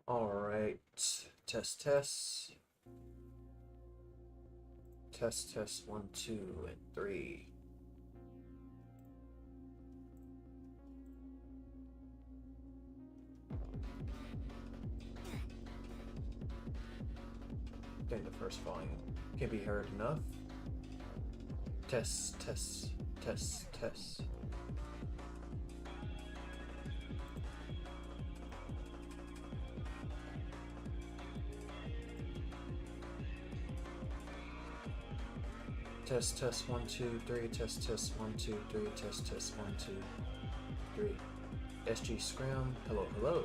All right, test, test. Test, test, 1, 2, and 3. I think the first volume can be heard enough. Test, test, test, test. Test, test, 1, 2, 3. Test, test, 1, 2, 3. Test, test, 1, 2, 3. SG Scrim. Hello, hello.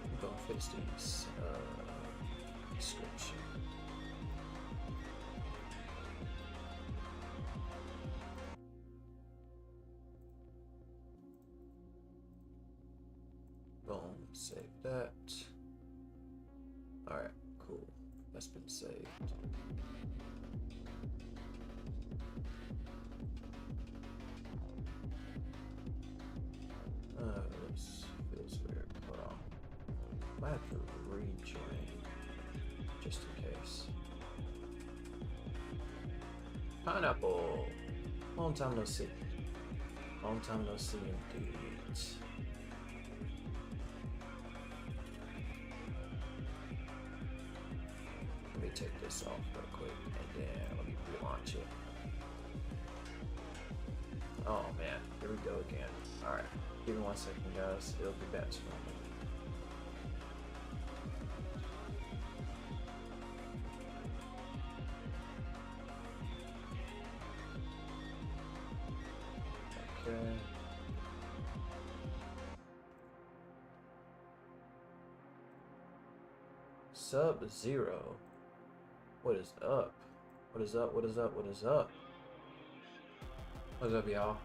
I'm gonna fix these description. Boom, save that. Alright, cool. That's been saved. This feels weird. Hold on. Might have to rejoin just in case. Pineapple! Long time no see. Long time no see indeed. Let me take this off real quick and then let me relaunch it. Oh man, here we go again. Alright, give me 1 second guys, it'll be back to normal. Okay. Sub-Zero. What is up? What is up? What is up? What is up? What's up, y'all?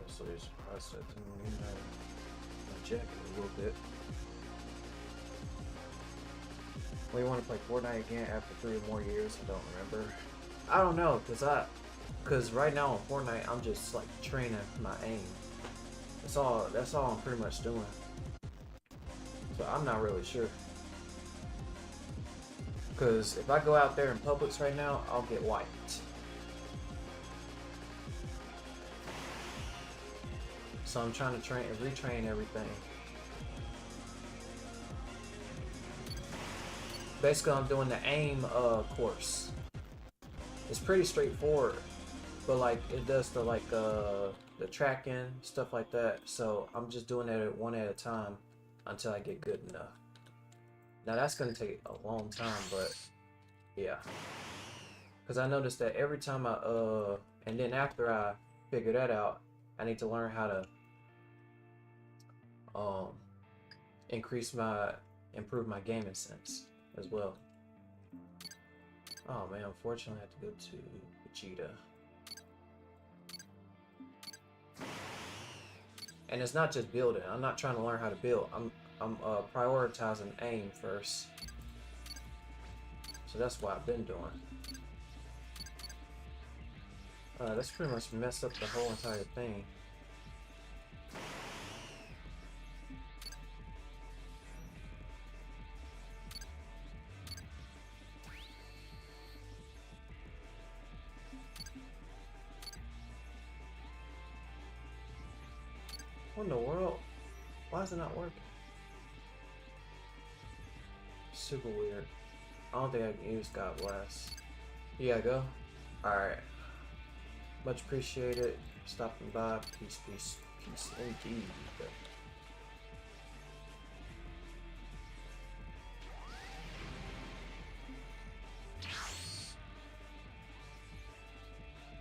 So there's process my jacket a little bit. We want to play Fortnite again after 3 or more years. I don't remember. I don't know, cause right now on Fortnite I'm just like training my aim. That's all I'm pretty much doing. So I'm not really sure. Cause if I go out there in Publix right now, I'll get wiped. So I'm trying to train and retrain everything. Basically, I'm doing the aim course. It's pretty straightforward, but like it does the tracking stuff like that. So I'm just doing it one at a time until I get good enough. Now that's gonna take a long time, but yeah, because I noticed that every time and then after I figure that out, I need to learn how to improve my gaming sense as well. Oh man, unfortunately I have to go to Vegeta. And it's not just building. I'm not trying to learn how to build. I'm prioritizing aim first. So that's what I've been doing. That's pretty much messed up the whole entire thing. What in the world? Why is it not working? Super weird. I don't think I can use God Bless. Here I go. Alright. Much appreciated. Stopping by. Peace, peace, peace indeed.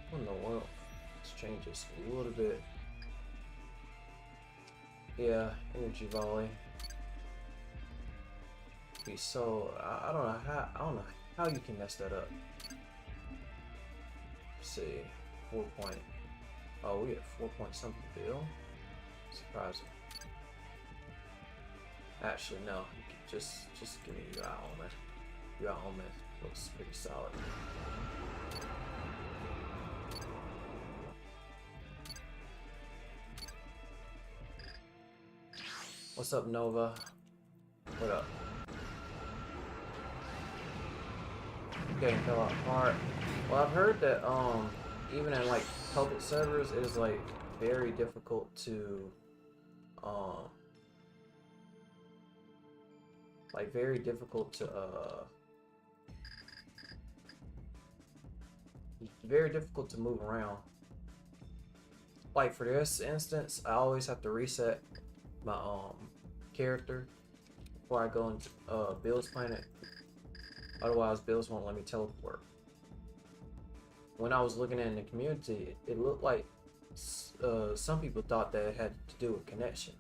What in the world? Let's change this a little bit. Yeah, energy volley. Be so I don't know how you can mess that up. Let's see, 4 point. Oh, we had 4 point something bill. Surprising. Actually, no. Just give me UI Omen. UI Omen looks pretty solid. What's up, Nova? What up? Getting fell apart. Well, I've heard that even in like public servers, it is like very difficult to very difficult to move around. Like for this instance, I always have to reset my character before I go into Bill's planet. Otherwise, Bills won't let me teleport. When I was looking in the community, it looked like some people thought that it had to do with connection.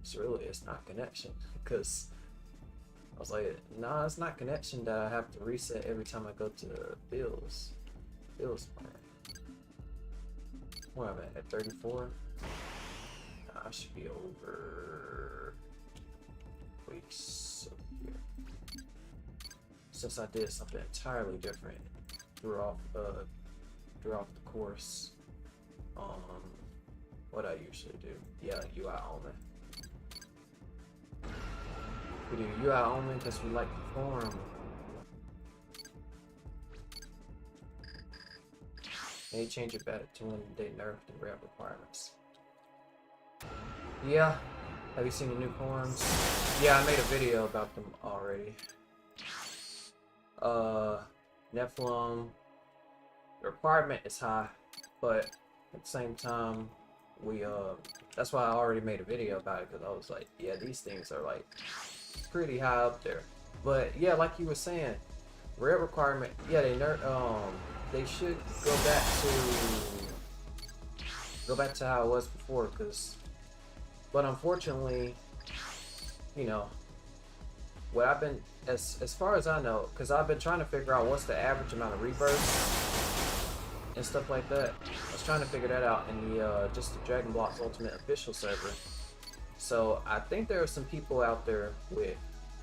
So really, it's not connection, because I was like, nah, it's not connection that I have to reset every time I go to Bill's planet. Where am I at 34? I should be over weeks over here. Since I did something entirely different throughout the course. What I usually do. Yeah, UI Omen. We do UI Omen because we like the form. They change it back to when they nerfed the rep requirements. Yeah. Have you seen the new forms? Yeah, I made a video about them already. Nephilim, the requirement is high, but at the same time, that's why I already made a video about it, because I was like, yeah, these things are like pretty high up there. But yeah, like you were saying, red requirement, yeah, they should go back to how it was before, but unfortunately, you know, what I've been, as far as I know, because I've been trying to figure out what's the average amount of rebirths and stuff like that. I was trying to figure that out in the just the Dragon Blox Ultimate official server. So I think there are some people out there with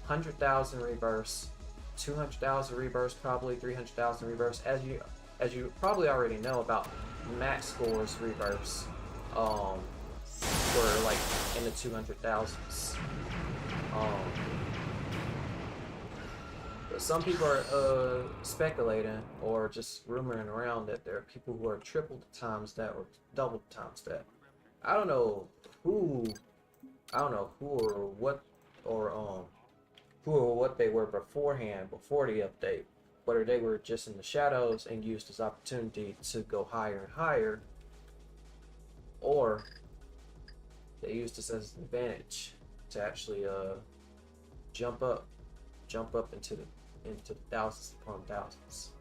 100,000 rebirths, 200,000 rebirths, probably 300,000 rebirths. As you probably already know about max scores rebirths, were like in the 200,000s. But some people are speculating or just rumoring around that there are people who are triple the times that or double the times that. I don't know who or what they were beforehand, before the update, whether they were just in the shadows and used this opportunity to go higher and higher, or they used this as an advantage to actually jump up into the thousands upon thousands.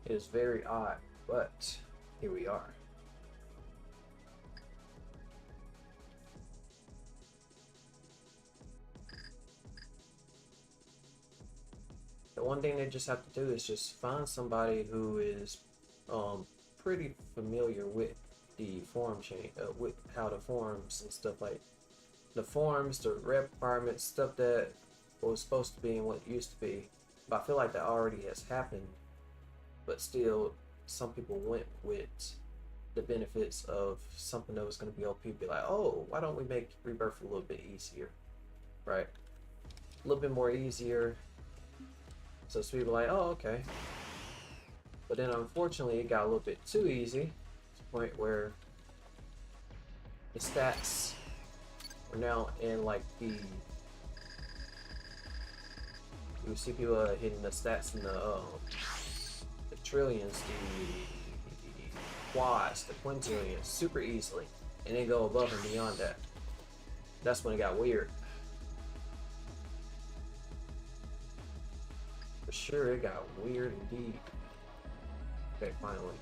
It is very odd, but here we are. The one thing they just have to do is just find somebody who is pretty familiar with the forum chain, with how the forums and stuff, like the forums, the rep requirements, stuff that was supposed to be and what it used to be. But I feel like that already has happened. But still, some people went with the benefits of something that was going to be OP. Be like, oh, why don't we make rebirth a little bit easier, right? A little bit more easier. So people are like, oh, okay. But then unfortunately, it got a little bit too easy to the point where the stats are now in like you see people hitting the stats in the trillions, the quads, the quintillions super easily, and then go above and beyond that. That's when it got weird. For sure, it got weird indeed. Okay, finally.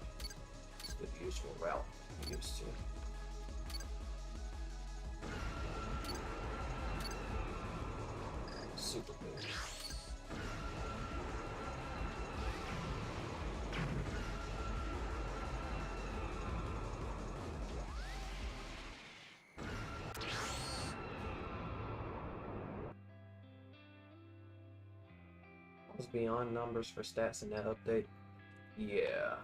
It's the usual route we used to. Super good. Was beyond numbers for stats in that update. Yeah.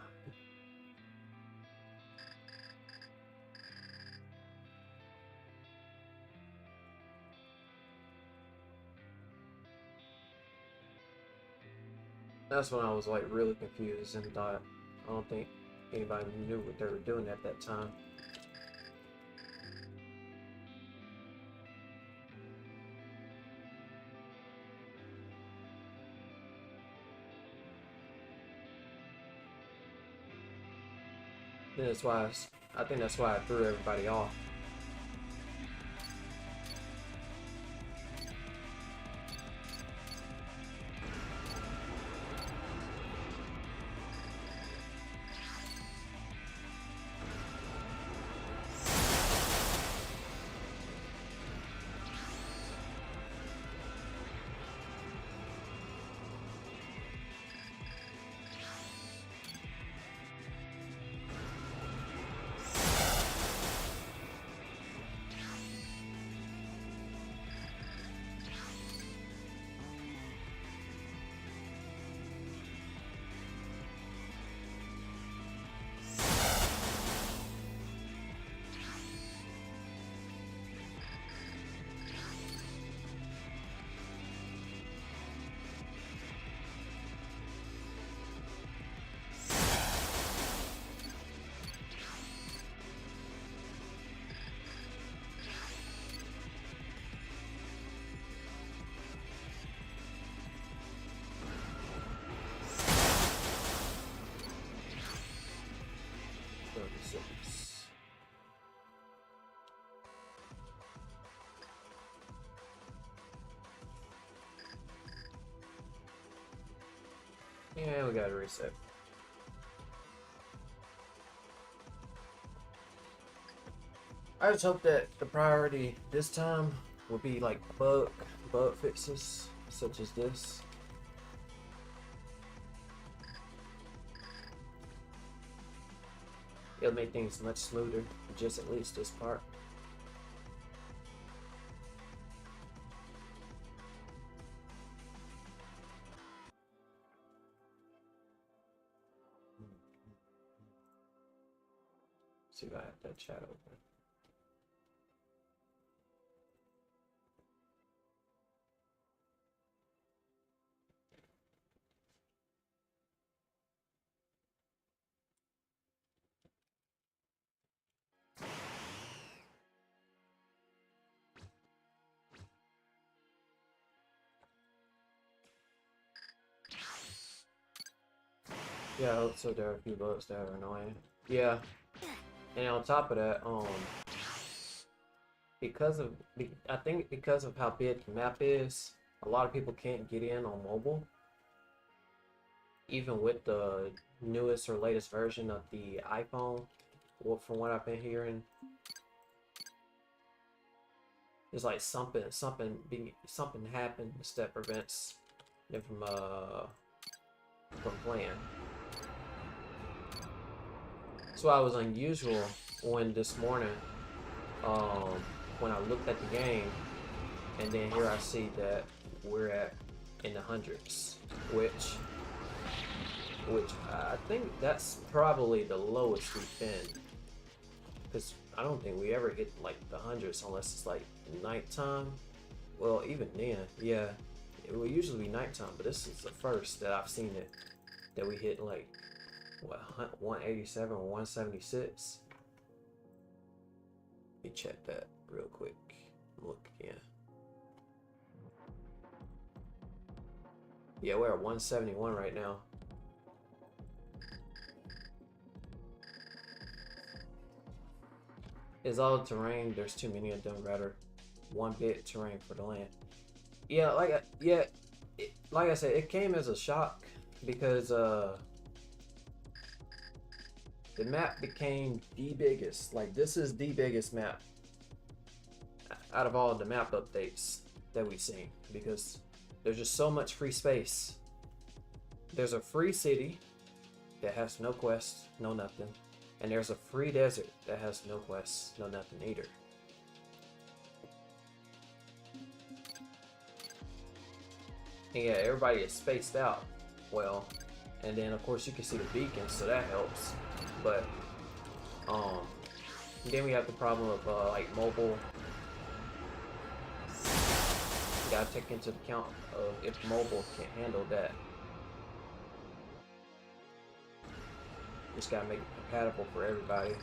That's when I was like really confused and thought I don't think anybody knew what they were doing at that time. And that's why I think that's why I threw everybody off. Yeah, we gotta reset. I just hope that the priority this time will be like bug fixes such as this. It'll make things much smoother, just at least this part. See if I have that chat open. Yeah, so there are a few bugs that are annoying. Yeah, and on top of that, I think because of how big the map is, a lot of people can't get in on mobile. Even with the newest or latest version of the iPhone, well, from what I've been hearing, there's like something happens that prevents them from playing. So I was unusual when this morning, when I looked at the game, and then here I see that we're at in the hundreds, which I think that's probably the lowest we've been, because I don't think we ever hit like the hundreds unless it's like nighttime. Well, even then, yeah, it will usually be nighttime, but this is the first that I've seen it that we hit like what 187 or 176. Let me check that real quick. Look again. Yeah, we're at 171 right now. Is all the terrain? There's too many of them. Rather, one bit terrain for the land. Yeah, like I said, it came as a shock because the map became the biggest. Like, this is the biggest map out of all of the map updates that we've seen, because there's just so much free space. There's a free city that has no quests, no nothing. And there's a free desert that has no quests, no nothing either. And yeah, everybody is spaced out well. And then of course you can see the beacons, so that helps. But um, then we have the problem of like mobile. You gotta take into account of if mobile can't handle that. Just gotta make it compatible for everybody.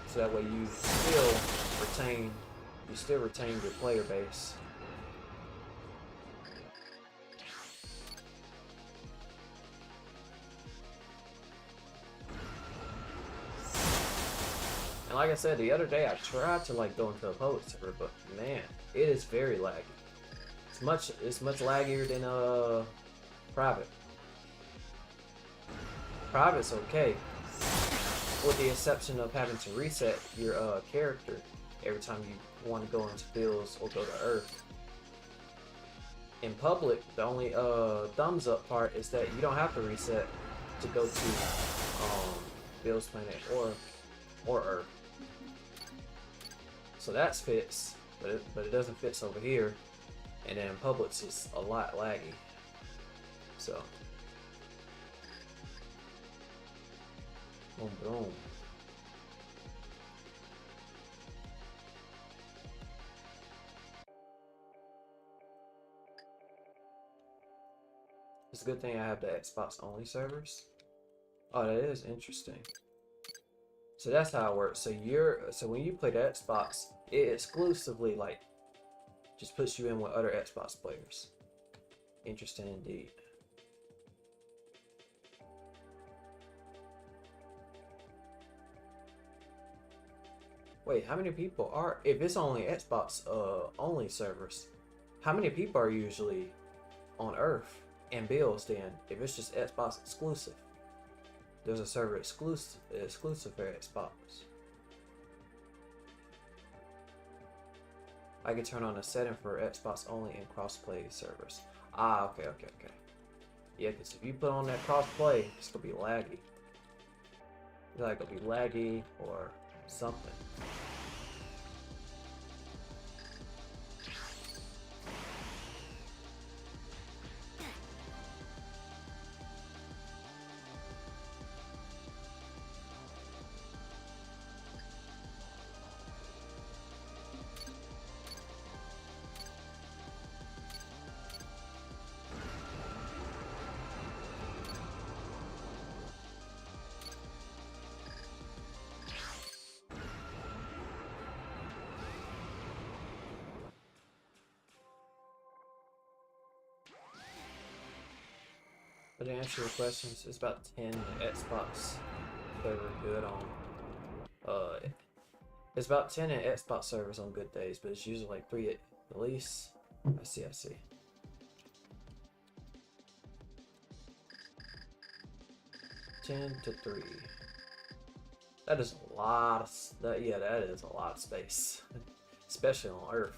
So that way you still retain your player base. And like I said, the other day I tried to like go into a public server, but man, it is very laggy. It's much laggier than private. Private's okay, with the exception of having to reset your character every time you want to go into builds or go to Earth. In public, the only thumbs up part is that you don't have to reset to go to Bill's planet or Earth. So that's fits, but it doesn't fit over here. And then Publix is a lot laggy. So boom boom. It's a good thing I have the Xbox only servers. Oh, that is interesting. So that's how it works. So when you play the Xbox, it exclusively like just puts you in with other Xbox players. Interesting indeed. Wait, how many people are, if it's only Xbox only servers, how many people are usually on Earth and Bills then if it's just Xbox exclusive? There's a server exclusive for Xbox. I can turn on a setting for Xbox only and crossplay servers. Ah, okay. Yeah, because if you put on that crossplay, it's gonna be laggy. It's like gonna be laggy or something. But to answer your questions, it's about 10 Xbox server good on. It's about 10 in Xbox servers on good days, but it's usually like 3 at least. I see. 10 to 3. That is a lot of that is a lot of space, especially on Earth.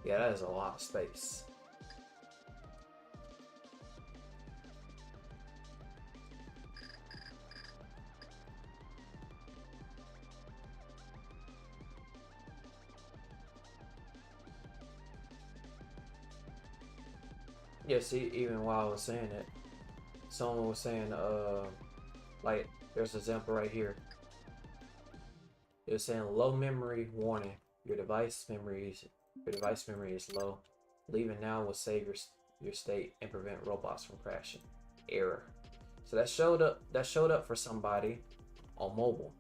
Yeah, that is a lot of space. Yeah, see, even while I was saying it, someone was saying, like, there's an example right here. It was saying low memory warning. Your device memory is low. Leaving now will save your state and prevent robots from crashing. Error. So that showed up for somebody on mobile.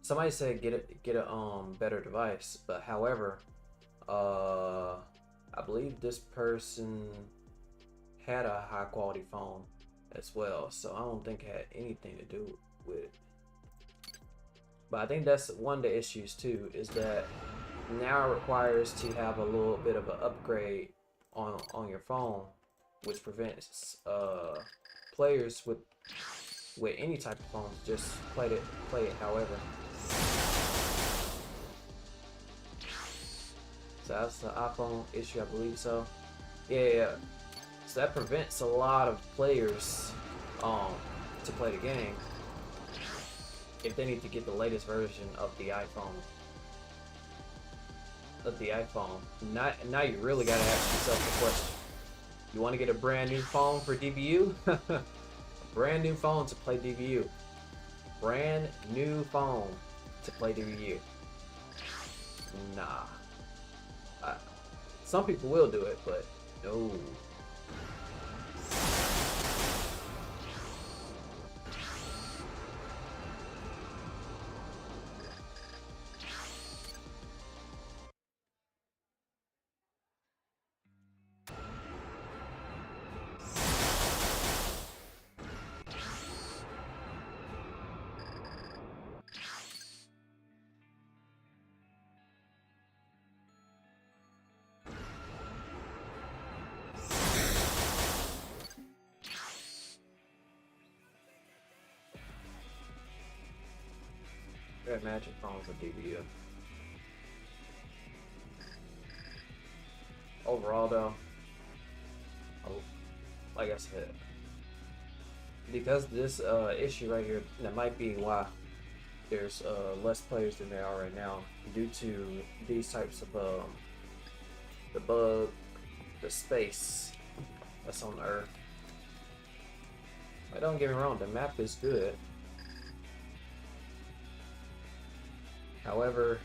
Somebody said get a better device, but however, I believe this person had a high quality phone as well, so I don't think it had anything to do with it. But I think that's one of the issues too, is that now it requires to have a little bit of an upgrade on your phone, which prevents players with any type of phone just play it however. So that's the iPhone issue, I believe so. Yeah. So that prevents a lot of players to play the game if they need to get the latest version of the iPhone of the iPhone. Now you really gotta ask yourself the question: you want to get a brand new phone for DBU? A brand new phone to play DBU. Brand new phone to play DBU. Nah. I, some people will do it, but no. Red Magic phone for DBU. Overall, though, like I said, because this issue right here, that might be why there's less players than there are right now, due to these types of the bug, the space that's on Earth. But don't get me wrong, the map is good. However,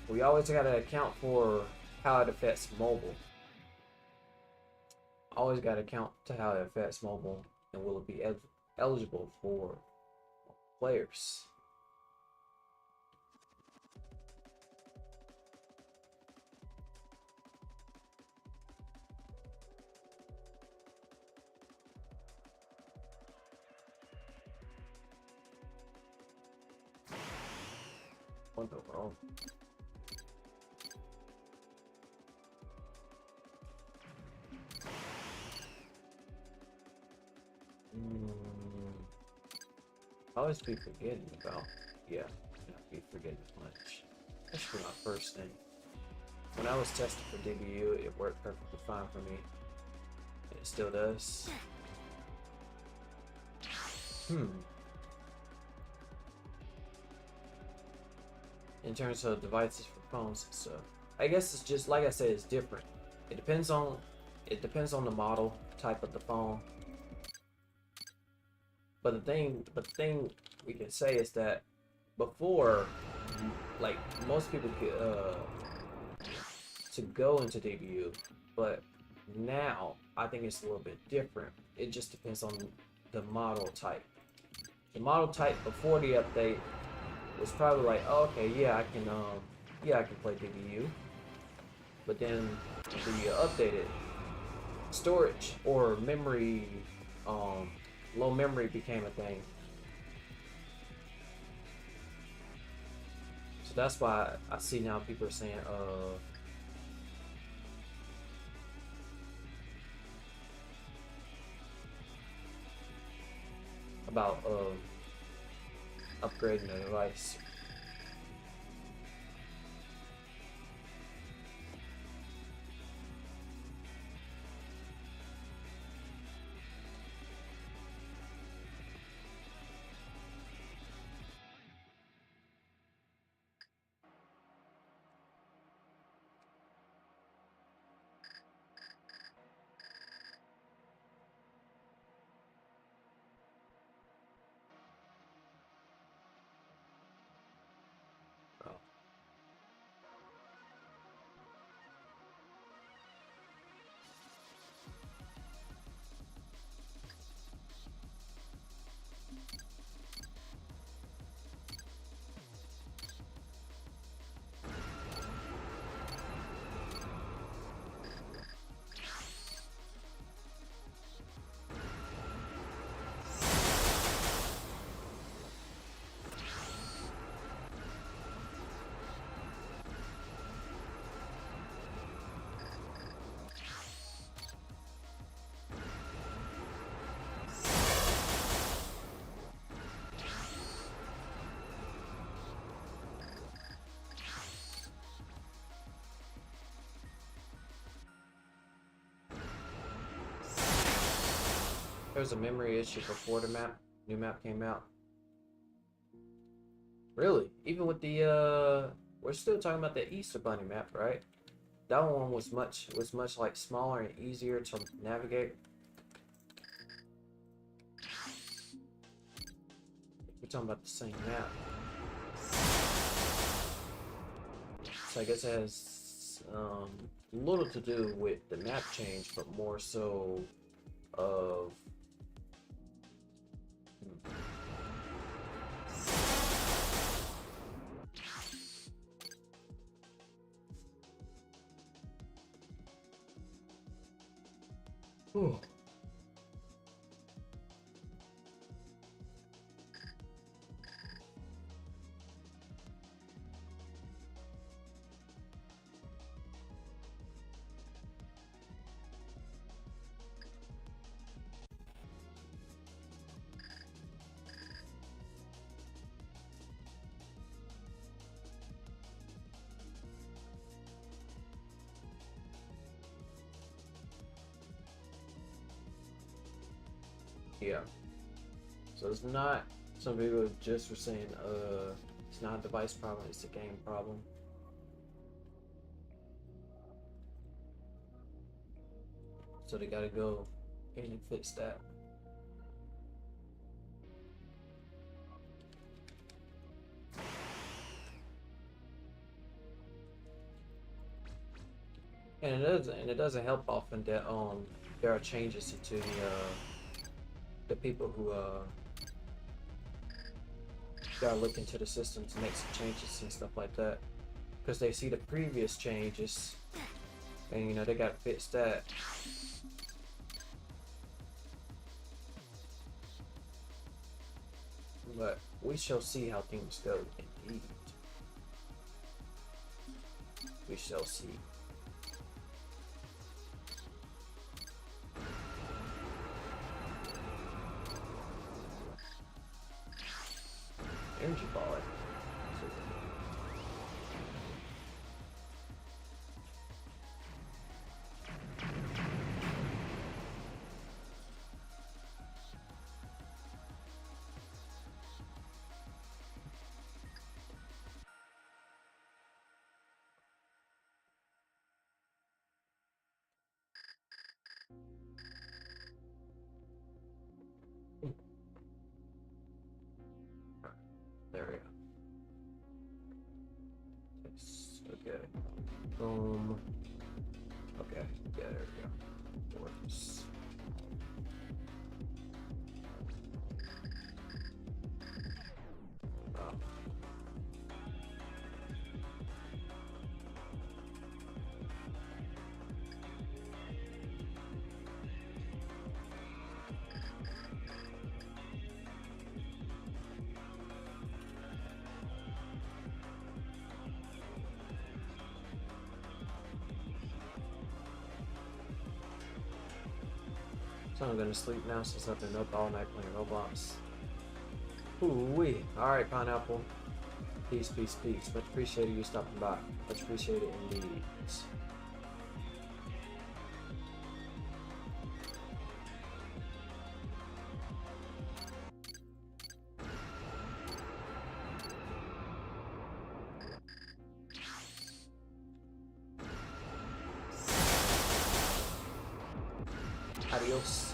we always gotta account for how it affects mobile. Always gotta account to how it affects mobile, and will it be eligible for players. What the world? I always be forgetting about, yeah, I be forgetting much. Especially my first thing. When I was testing for DBU, it worked perfectly fine for me. And it still does. In terms of devices for phones and stuff, I guess it's just like I said, it's different. It depends on the model type of the phone. But the thing we can say is that before, like, most people could to go into DBU, but now I think it's a little bit different. It just depends on the model type. The model type before the update was probably like, oh, okay, yeah, I can play DBU. But then the updated storage or memory, low memory became a thing. So that's why I see now people are saying, about upgrading the device. Oh. There was a memory issue before the new map came out. Really? Even with the we're still talking about the Easter Bunny map, right? That one was much like smaller and easier to navigate. We're talking about the same map. So I guess it has little to do with the map change, but more so of Ooh. Yeah. So it's not, some people just were saying, it's not a device problem, it's a game problem. So they gotta go in and fix that. And it doesn't help often that there are changes to the people who gotta look into the system to make some changes and stuff like that, because they see the previous changes and you know they gotta fix that. But we shall see how things go. Indeed, we shall see. Energy ball. There we go. Yes. Okay. Boom. Okay. Yeah, there we go. Works. Oh. So I'm gonna sleep now since I've been up all night playing Roblox. Ooh-wee. Alright, Pineapple. Peace, peace, peace. Much appreciated you stopping by. Much appreciated indeed. Adios.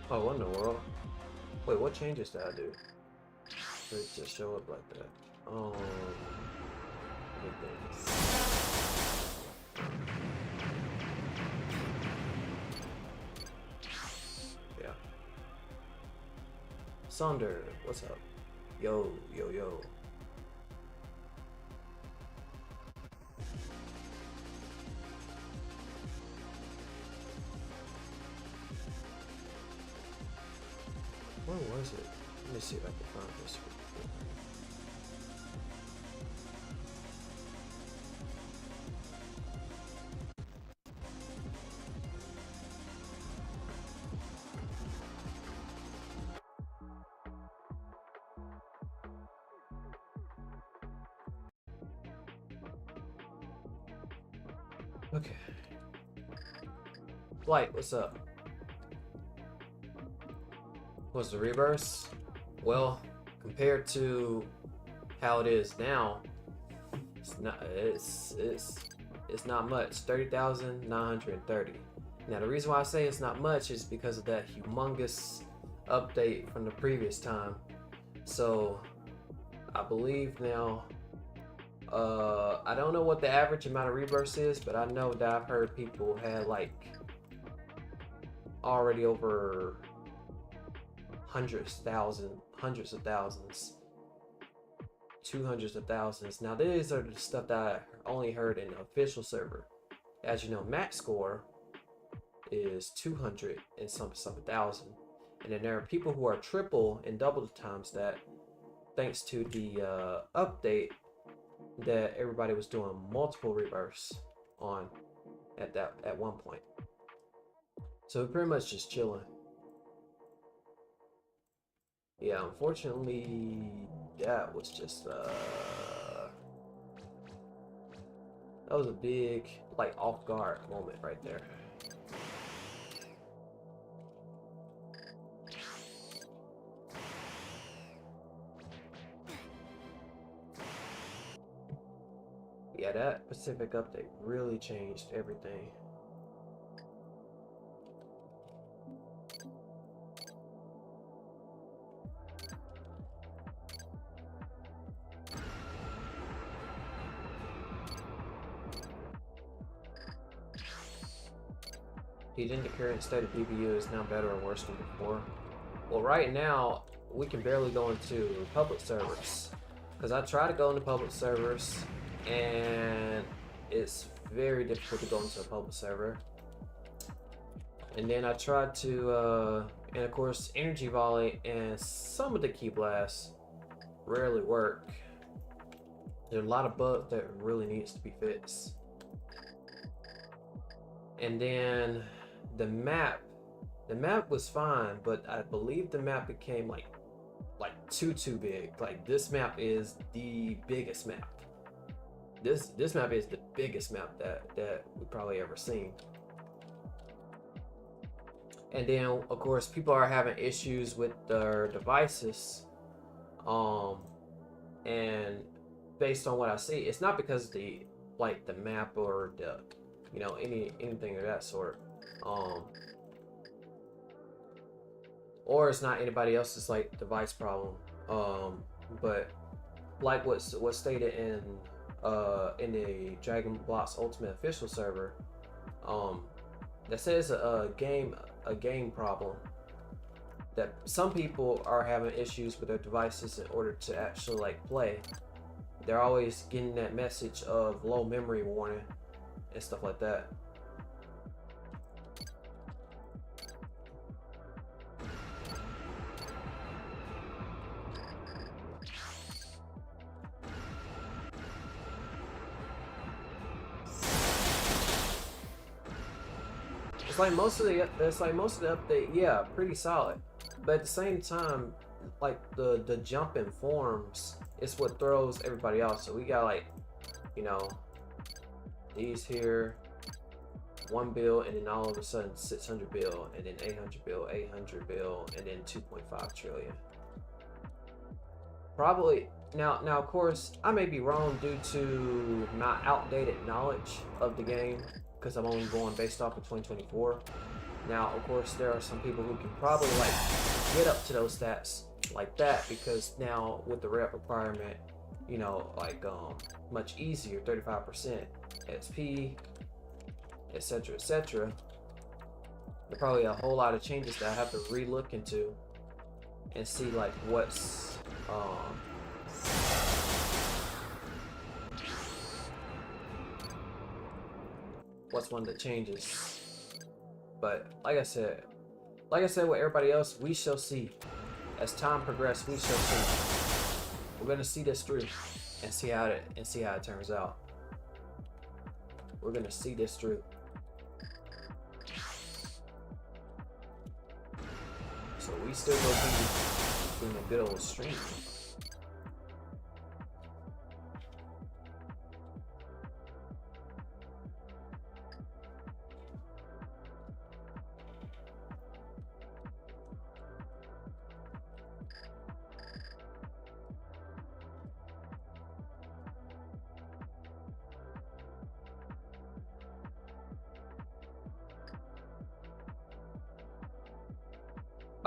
Oh, what in the world? Wait, what changes did I do for it to show up like that? Yeah. Sonder, what's up? Yo, yo, yo. Where was it? Let me see if I can find this. Okay. Flight, what's up? What's the reverse? Well, compared to how it is now, it's not much. 30,930. Now the reason why I say it's not much is because of that humongous update from the previous time. So I believe now, I don't know what the average amount of rebirths is, but I know that I've heard people had like already over hundreds of thousands, 200s of thousands. Now these are the stuff that I only heard in the official server. As you know, max score is 200 and some thousand, and then there are people who are triple and double the times that, thanks to the update that everybody was doing multiple rebirths on at one point. So we're pretty much just chilling. Yeah, unfortunately, that was just that was a big like off guard moment right there. Yeah, that Pacific update really changed everything. Heating the current state of PBU is now better or worse than before. Well, right now we can barely go into public servers, because I try to go into public servers and it's very difficult to go into a public server. And then I tried to, and of course, Energy Volley and some of the Key Blasts rarely work. There are a lot of bugs that really needs to be fixed. And then the map was fine, but I believe the map became like too big. Like this map is the biggest map. This map is the biggest map that we probably ever seen. And then of course people are having issues with their devices, and based on what I see, it's not because the map or the anything of that sort, or it's not anybody else's like device problem, but like what's stated in the Dragon Blox Ultimate official server, that says a game problem, that some people are having issues with their devices in order to actually like play. They're always getting that message of low memory warning and stuff like that. It's like most of the update, yeah, pretty solid. But at the same time, like the jump in forms is what throws everybody off. So we got like, these here, 1 bill, and then all of a sudden 600 bill, and then 800 bill, 800 bill, and then 2.5 trillion. Probably now of course I may be wrong due to my outdated knowledge of the game, because I'm only going based off of 2024. Now of course there are some people who can probably like get up to those stats like that, because now with the rep requirement, much easier, 35% XP, etc, etc. There are probably a whole lot of changes that I have to re-look into and see like what's what's one of the changes. But like I said with everybody else, we shall see. As time progresses, we shall see. We're gonna see this through and see how it turns out. We're gonna see this through. So we still gonna be doing a good old stream.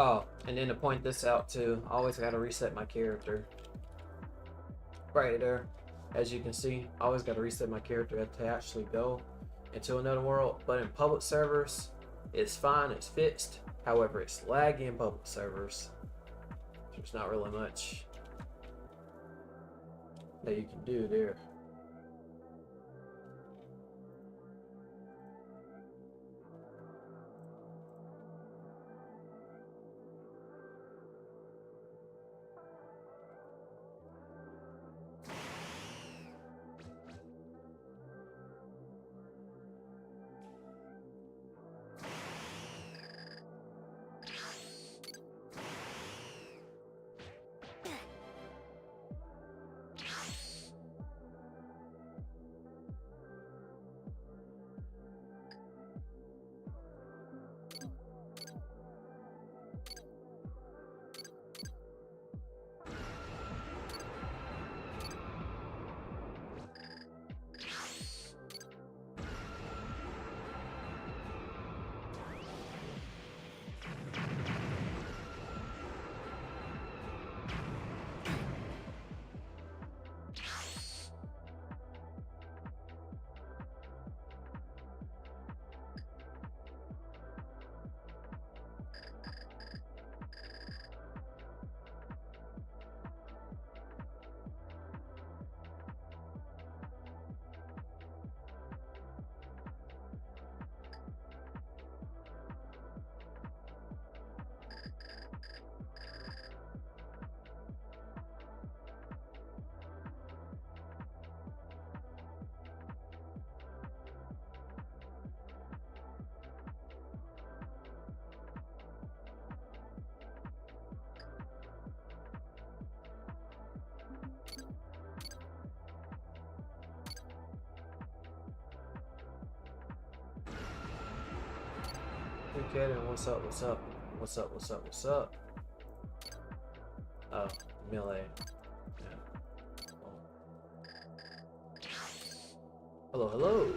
Oh, and then to point this out too, I always gotta reset my character. Right there, as you can see, I always gotta reset my character to actually go into another world. But in public servers, it's fine, it's fixed. However, it's laggy in public servers. There's not really much that you can do there. Okay, then what's up? Oh, melee. Yeah. Oh. Hello.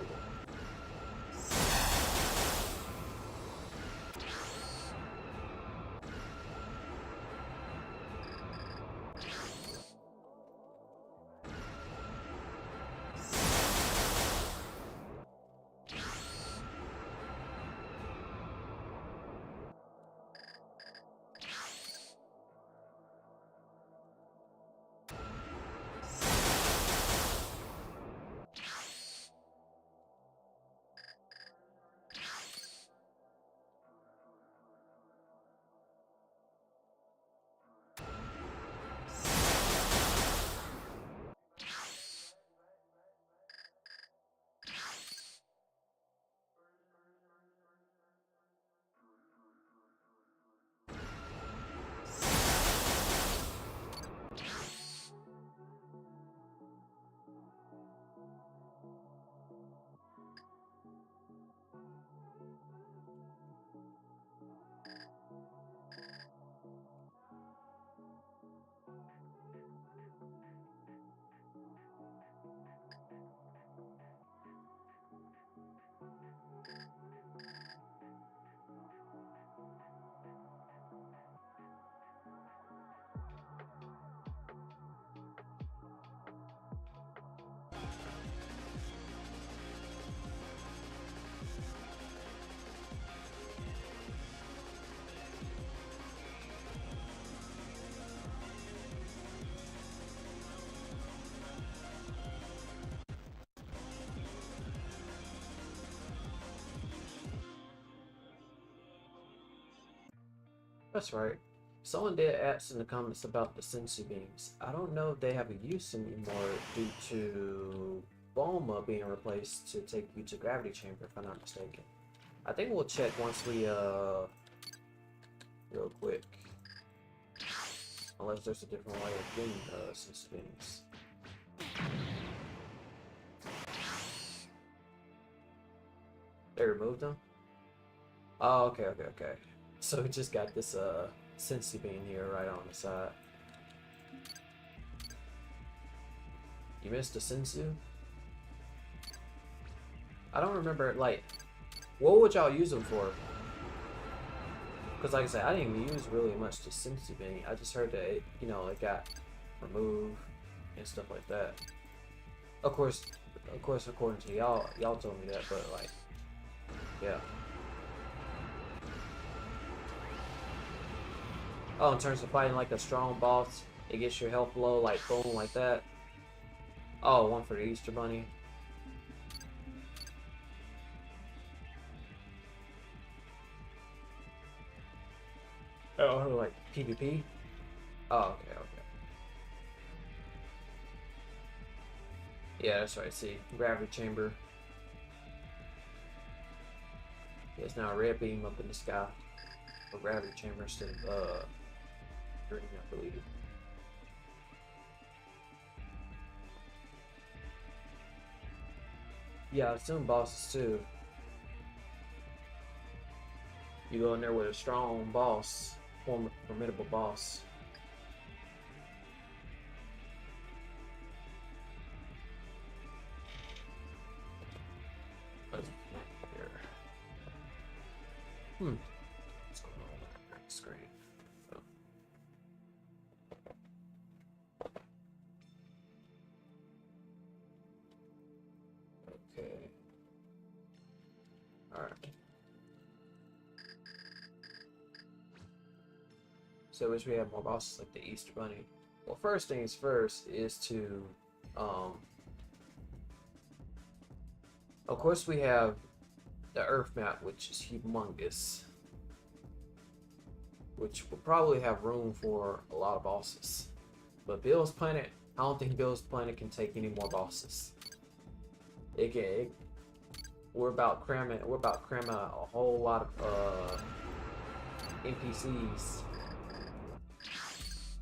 That's right. Someone did ask in the comments about the sensu beams. I don't know if they have a use anymore due to Bulma being replaced to take you to gravity chamber, if I'm not mistaken. I think we'll check once we real quick. Unless there's a different way of getting sensu beams. They removed them? Oh, okay. So we just got this sensu beam here right on the side. You missed a sensu? I don't remember, like, what would y'all use them for? Because like I said, I didn't even use really much to sensu beam. I just heard that it, you know, it got removed and stuff like that. Of course, according to y'all told me that, but like, yeah. Oh, in terms of fighting like a strong boss, it gets your health low, like boom, like that. Oh, one for the Easter Bunny. Oh, like PvP? Oh, okay. Yeah, that's right. See, gravity chamber. There's now a red beam up in the sky. A gravity chamber instead of green, I believe. Yeah, I assume bosses too. You go in there with a strong boss, formidable boss. Let's here. What's going on with the screen? Oh. Okay. Alright. So wish we had more bosses like the Easter Bunny. Well, first things first is to, of course we have the Earth map, which is humongous, which will probably have room for a lot of bosses. But Bill's planet, I don't think Bill's planet can take any more bosses. We're about cramming a whole lot of NPCs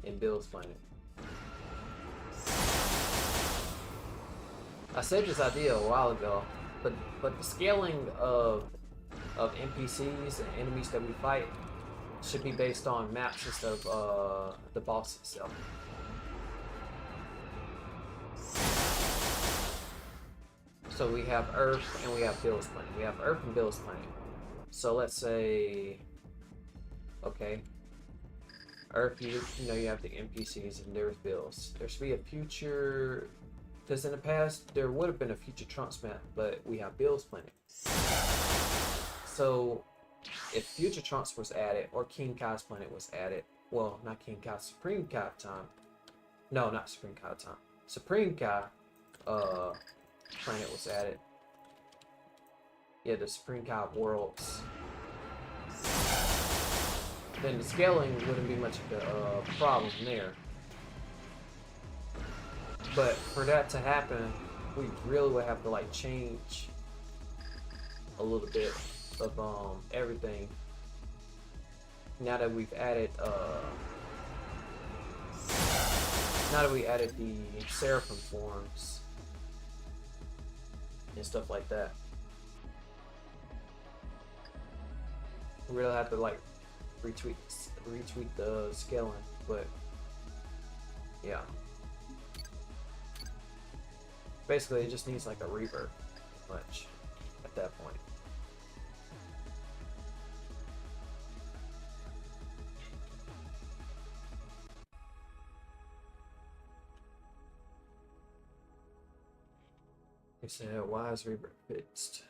in Bill's planet. I said this idea a while ago, but the scaling of NPCs and enemies that we fight should be based on maps instead of the boss itself. So we have Earth and we have Bill's planet. We have Earth and Bill's planet. So let's say, okay, Earth, you know, you have the NPCs and there's Bill's. There should be a future, because in the past there would have been a future Trunks map, but we have Bill's planet. So if future Trunks was added, or King Kai's planet was added, well, not King Kai, Supreme Kai time. No, not Supreme Kai time. Supreme Kai planet was added. Yeah, the Supreme Kai worlds. Then the scaling wouldn't be much of a problem there. But for that to happen, we really would have to like change a little bit of everything. Now that we've added the Seraphim forms and stuff like that. We really have to like retweak the scaling, but yeah. Basically, it just needs like a rebirth, much at that point. They said, why is rebirth fixed?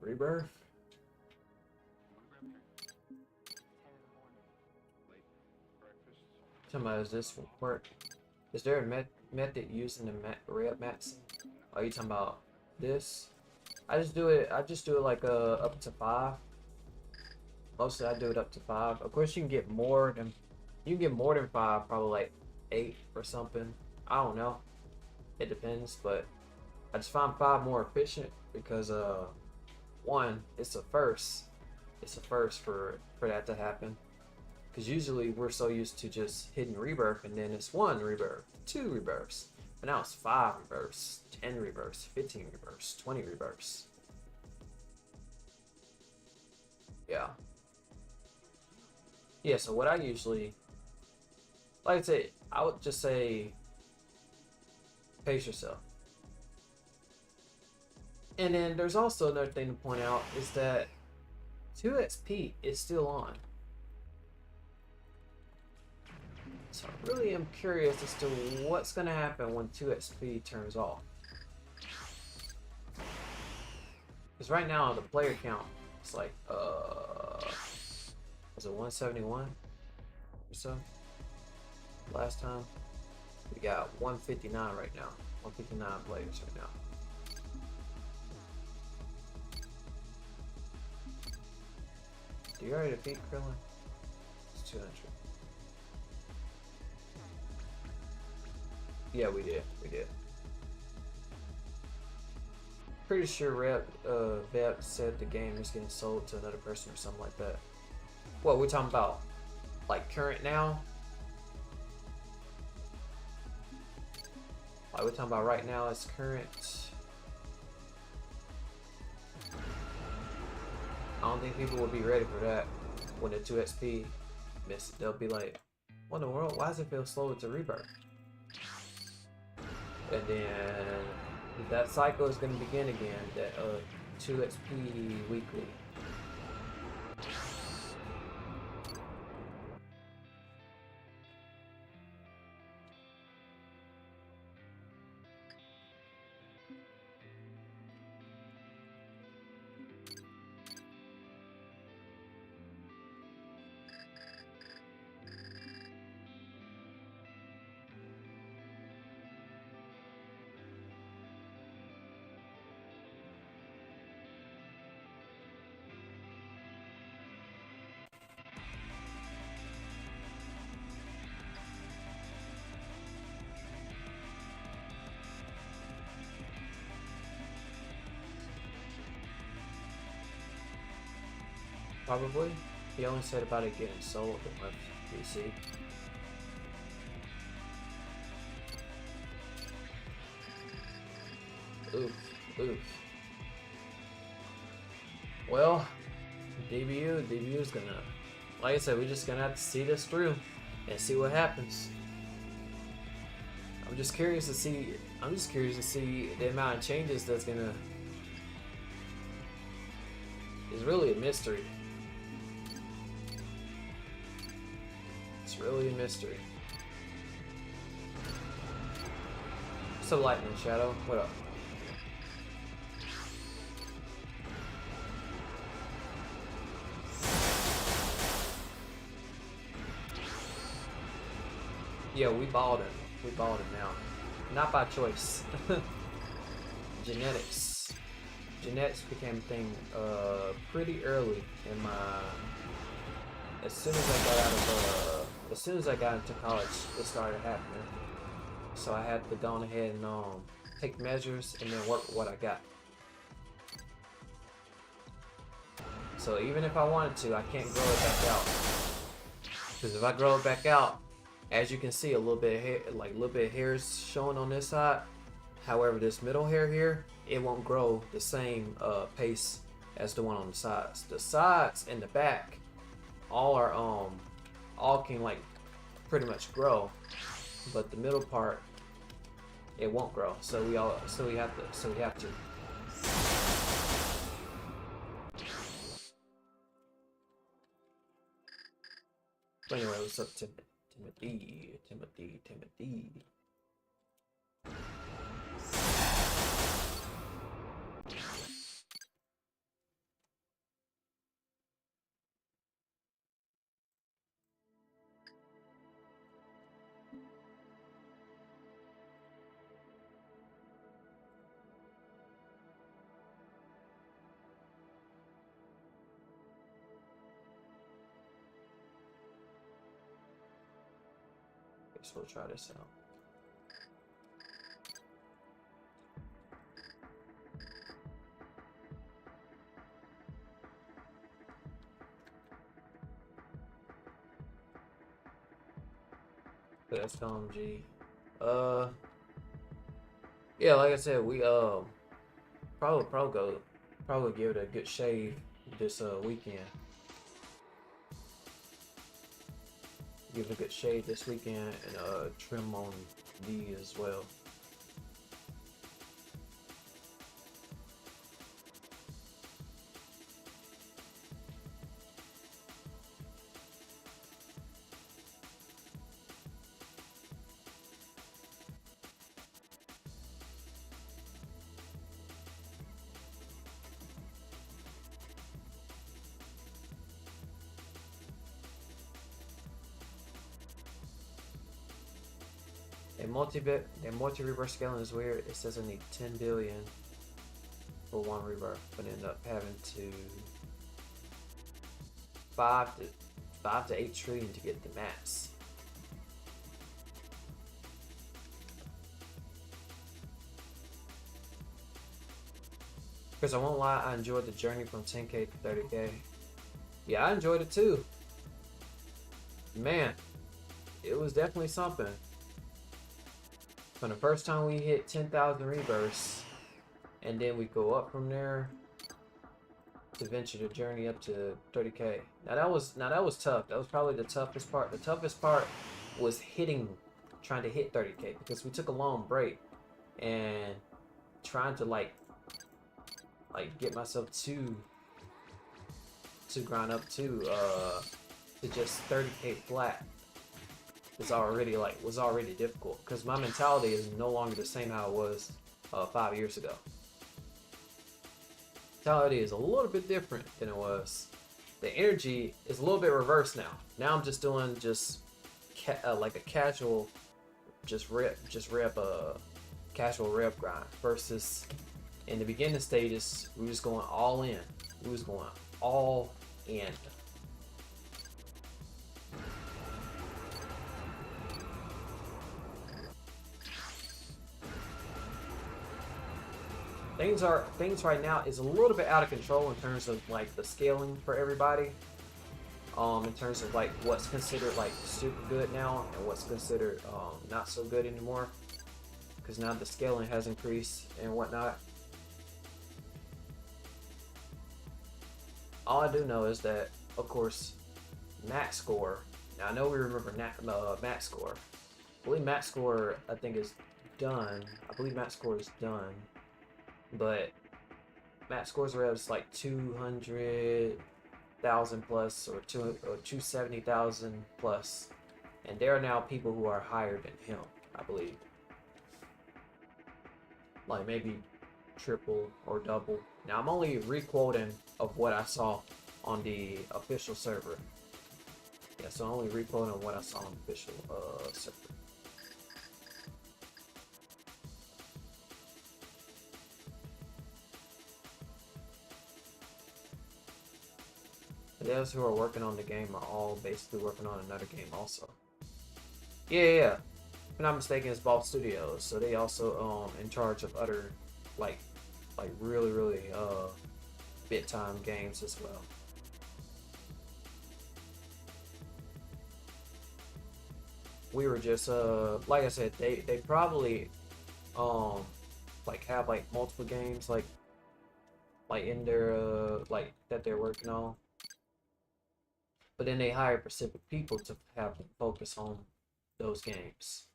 Rebirth? Somebody, does this work? Is there a method using the red mats? Are you talking about this? I just do it like up to 5. Mostly I do it up to 5. Of course, you can get more than 5, probably like 8 or something. I don't know. It depends, but I just find 5 more efficient because one, it's a first. It's a first for that to happen. Because usually we're so used to just hitting rebirth and then it's 1 rebirth, 2 rebirths. But now it's 5 rebirths, 10 rebirths, 15 rebirths, 20 rebirths. Yeah. Yeah, so what I usually, like I say, I would just say pace yourself. And then there's also another thing to point out is that 2XP is still on. So I really am curious as to what's going to happen when 2XP turns off. Because right now the player count is like, was it 171 or so? Last time? We got 159 right now. 159 players right now. Do you already defeat Krillin? It's 200. Yeah, we did. We did. Pretty sure Vep said the game is getting sold to another person or something like that. What we're talking about? Like current now? Like we're talking about right now it's current. I don't think people will be ready for that when the 2XP miss. They'll be like, what in the world? Why does it feel slow to rebirth? And then that cycle is going to begin again, that 2XP weekly. Probably. He only said about it getting sold in my PC. Oof, oof. Well, DBU is gonna, like I said, we're just gonna have to see this through and see what happens. I'm just curious to see the amount of changes that's gonna. It's really a mystery. It's really a mystery. What's up, Lightning Shadow? What up? Yeah, we balled him. We balled him now. Not by choice. Genetics. Genetics became a thing pretty early in my. As soon as I got into college, it started happening. So I had to go ahead and take measures and then work with what I got. So even if I wanted to, I can't grow it back out. Because if I grow it back out, as you can see, a little bit of hair, like a little bit of hair is showing on this side. However, this middle hair here, it won't grow the same pace as the one on the sides. The sides and the back, all can like pretty much grow, but the middle part, it won't grow. So we have to. But anyway, what's up, Timothy? So we'll try this out. That's LMG. Yeah, like I said, we probably give it a good shave this weekend. Give it a good shave this weekend and trim on D as well. A multi-reverse scaling is weird. It says I need 10 billion for one rebirth, but end up having to 5 to 8 trillion to get the max. Because I won't lie, I enjoyed the journey from 10k to 30k. Yeah, I enjoyed it too. Man, it was definitely something. From the first time we hit 10,000 rebirths, and then we go up from there to venture the journey up to 30k. Now that was tough. That was probably the toughest part. The toughest part was trying to hit 30k because we took a long break and trying to like get myself to grind up to just 30k flat. Was already difficult because my mentality is no longer the same how it was 5 years ago. Mentality is a little bit different than it was. The energy is a little bit reversed now. Now I'm just doing like a casual, casual rep grind versus in the beginning stages we was going all in. We was going all in. Things right now is a little bit out of control in terms of like the scaling for everybody. In terms of like what's considered like super good now and what's considered not so good anymore. Because now the scaling has increased and whatnot. All I do know is that, of course, max score. Now I know we remember max score. I believe max score is done. But max scores are at like 200,000 plus or 270,000 plus, and there are now people who are higher than him, I believe. Like maybe triple or double. Now I'm only re-quoting of what I saw on the official server. Yeah, so I'm only re-quoting what I saw on the official server. The devs who are working on the game are all basically working on another game also. Yeah. If I'm not mistaken, it's Blox Studios, so they also in charge of other like really big time games as well. We were just like I said, they probably like have like multiple games like in their like that they're working on. But then they hire specific people to have them focus on those games.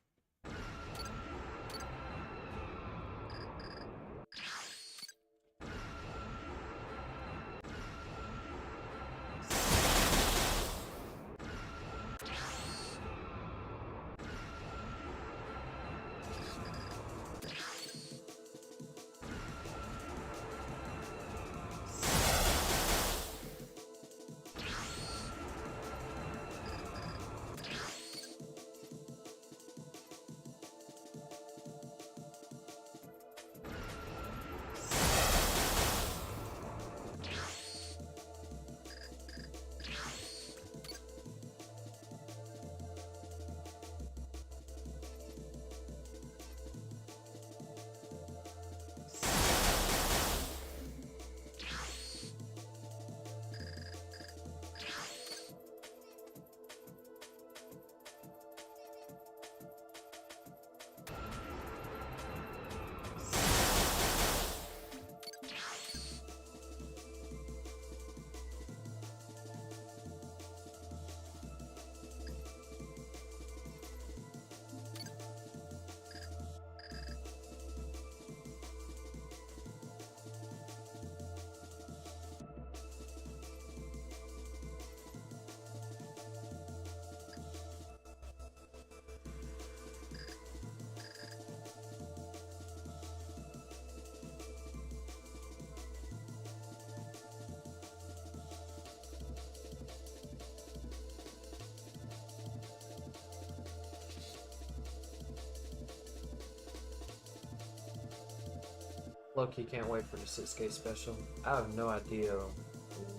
Loki can't wait for the 6K special. I have no idea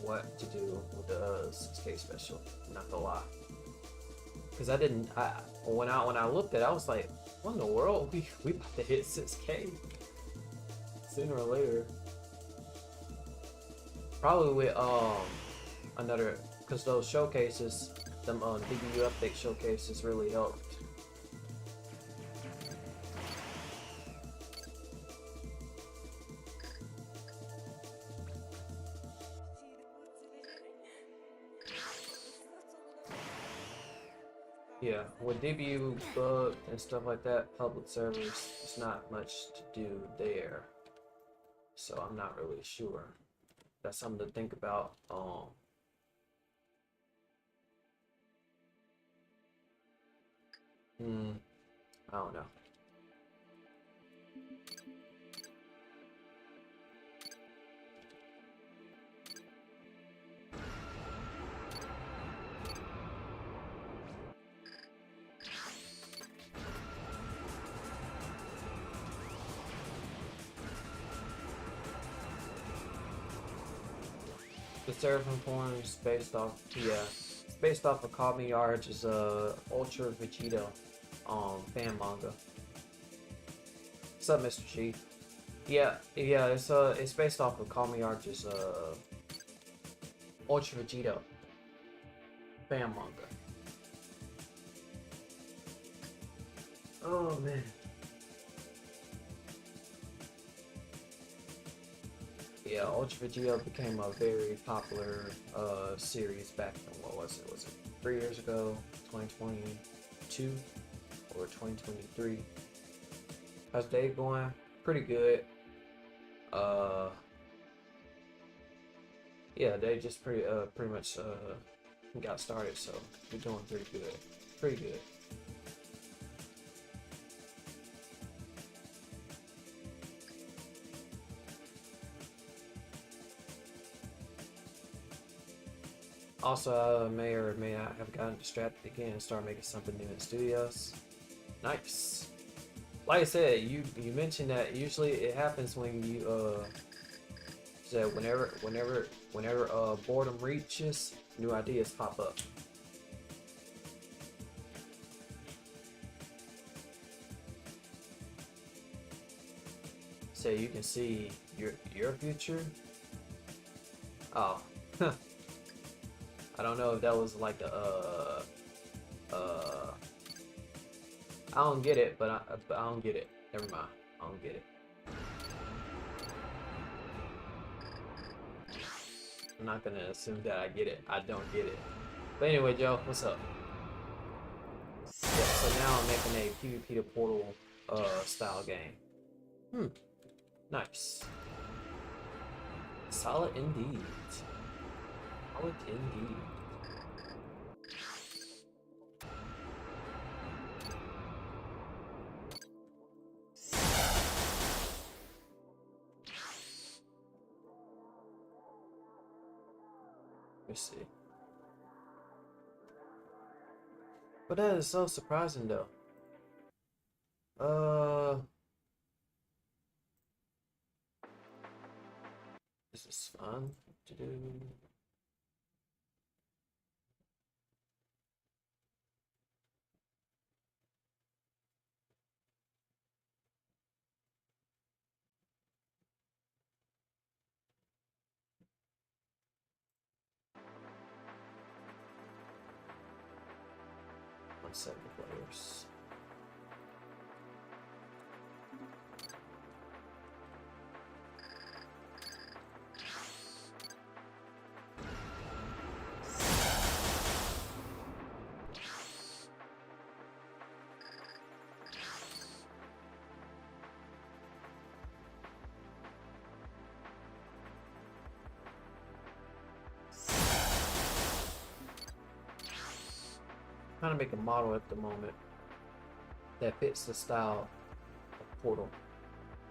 what to do with the 6K special. I'm not gonna lie, because I didn't. When I looked at it, I was like, what in the world? We about to hit 6K sooner or later. Probably with another, because those showcases, them DBU update showcases really helped. Yeah, with DBU bug and stuff like that, public servers, there's not much to do there. So I'm not really sure. That's something to think about. I don't know. The Seraphim form is based off, it's based off of Call Me Yards' Ultra Vegeta fan manga. What's up, Mr. Chief? Yeah, it's based off of Call Me Yards' Ultra Vegeta fan manga. Oh man. Yeah, Ultra Vegeta became a very popular series back in, what was it? Was it 3 years ago? 2022 or 2023? How's day going? Pretty good. Yeah, they just pretty much got started, so we're doing pretty good. Pretty good. Also, I may or may not have gotten distracted again and start making something new in studios. Nice. Like I said, you mentioned that usually it happens when you said whenever boredom reaches, new ideas pop up. So you can see your future. Oh. I don't know if that was like I don't get it, but I don't get it. Never mind. I don't get it. I'm not gonna assume that I get it. I don't get it. But anyway, Joe, what's up? Yeah, so now I'm making a PvP to Portal style game. Nice. Solid indeed. Solid indeed. Let's see. But that is so surprising though. This is fun to do. On 7 players. Trying to make a model at the moment that fits the style of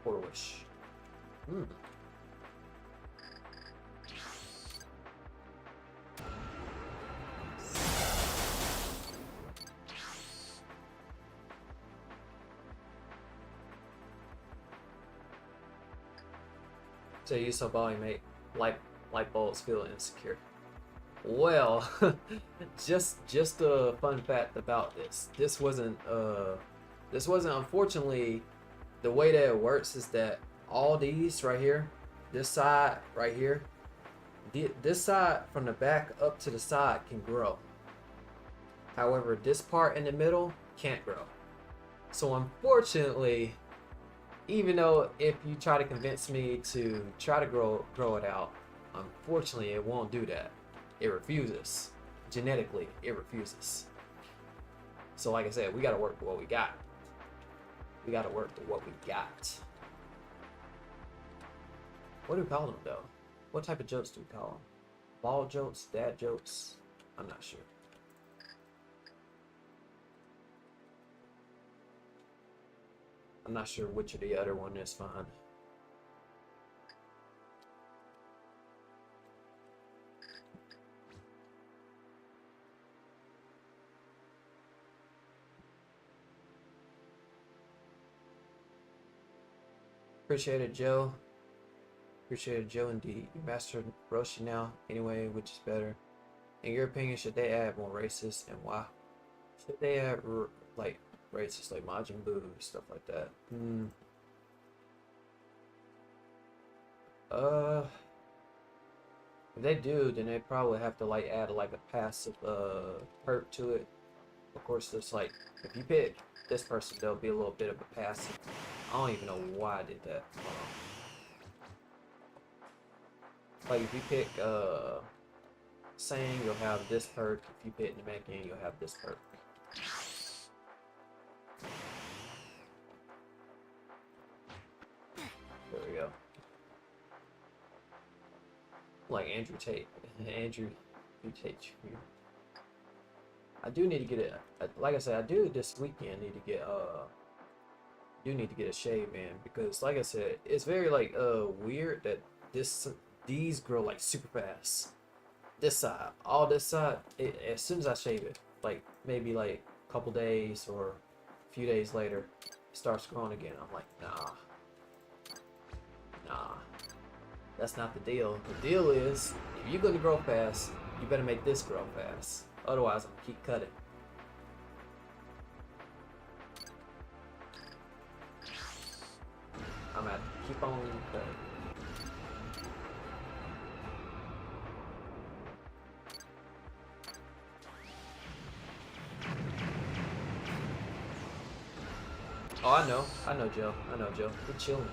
Portalish. So you so bally make light bulbs feel insecure. Well, just a fun fact about this. This wasn't unfortunately the way that it works is that all these right here, this side right here, this side from the back up to the side can grow. However, this part in the middle can't grow. So unfortunately, even though if you try to convince me to try to grow it out, unfortunately it won't do that. It refuses. Genetically, it refuses. So like I said, we gotta work with what we got. We gotta work with what we got. What do we call them though? What type of jokes do we call them? Ball jokes? Dad jokes? I'm not sure. I'm not sure which of the other one is fine. Appreciate it, Joe. Appreciate it, Joe, indeed. You mastered Roshi now, anyway, which is better? In your opinion, should they add more races, and why? Should they add, like, races like Majin Buu, stuff like that? If they do, then they probably have to, like, add, like, a passive, perk to it. Of course, there's, like, if you pick this person, there'll be a little bit of a passive. I don't even know why I did that. Like if you pick Saiyan, you'll have this perk. If you pick Namekian, you'll have this perk. There we go. Like Andrew Tate. Andrew Tate Jr. I do need to get it. Like I said, I do this weekend need to get a shave in, because like I said, it's very like weird that these grow like super fast. This side, all this side, as soon as I shave it, like maybe like a couple days or a few days later, it starts growing again. I'm like, nah, that's not the deal. The deal is, if you're gonna grow fast, you better make this grow fast. Otherwise, I'm gonna keep cutting. I'm gonna keep on cutting. Oh, I know Joe. We're chilling.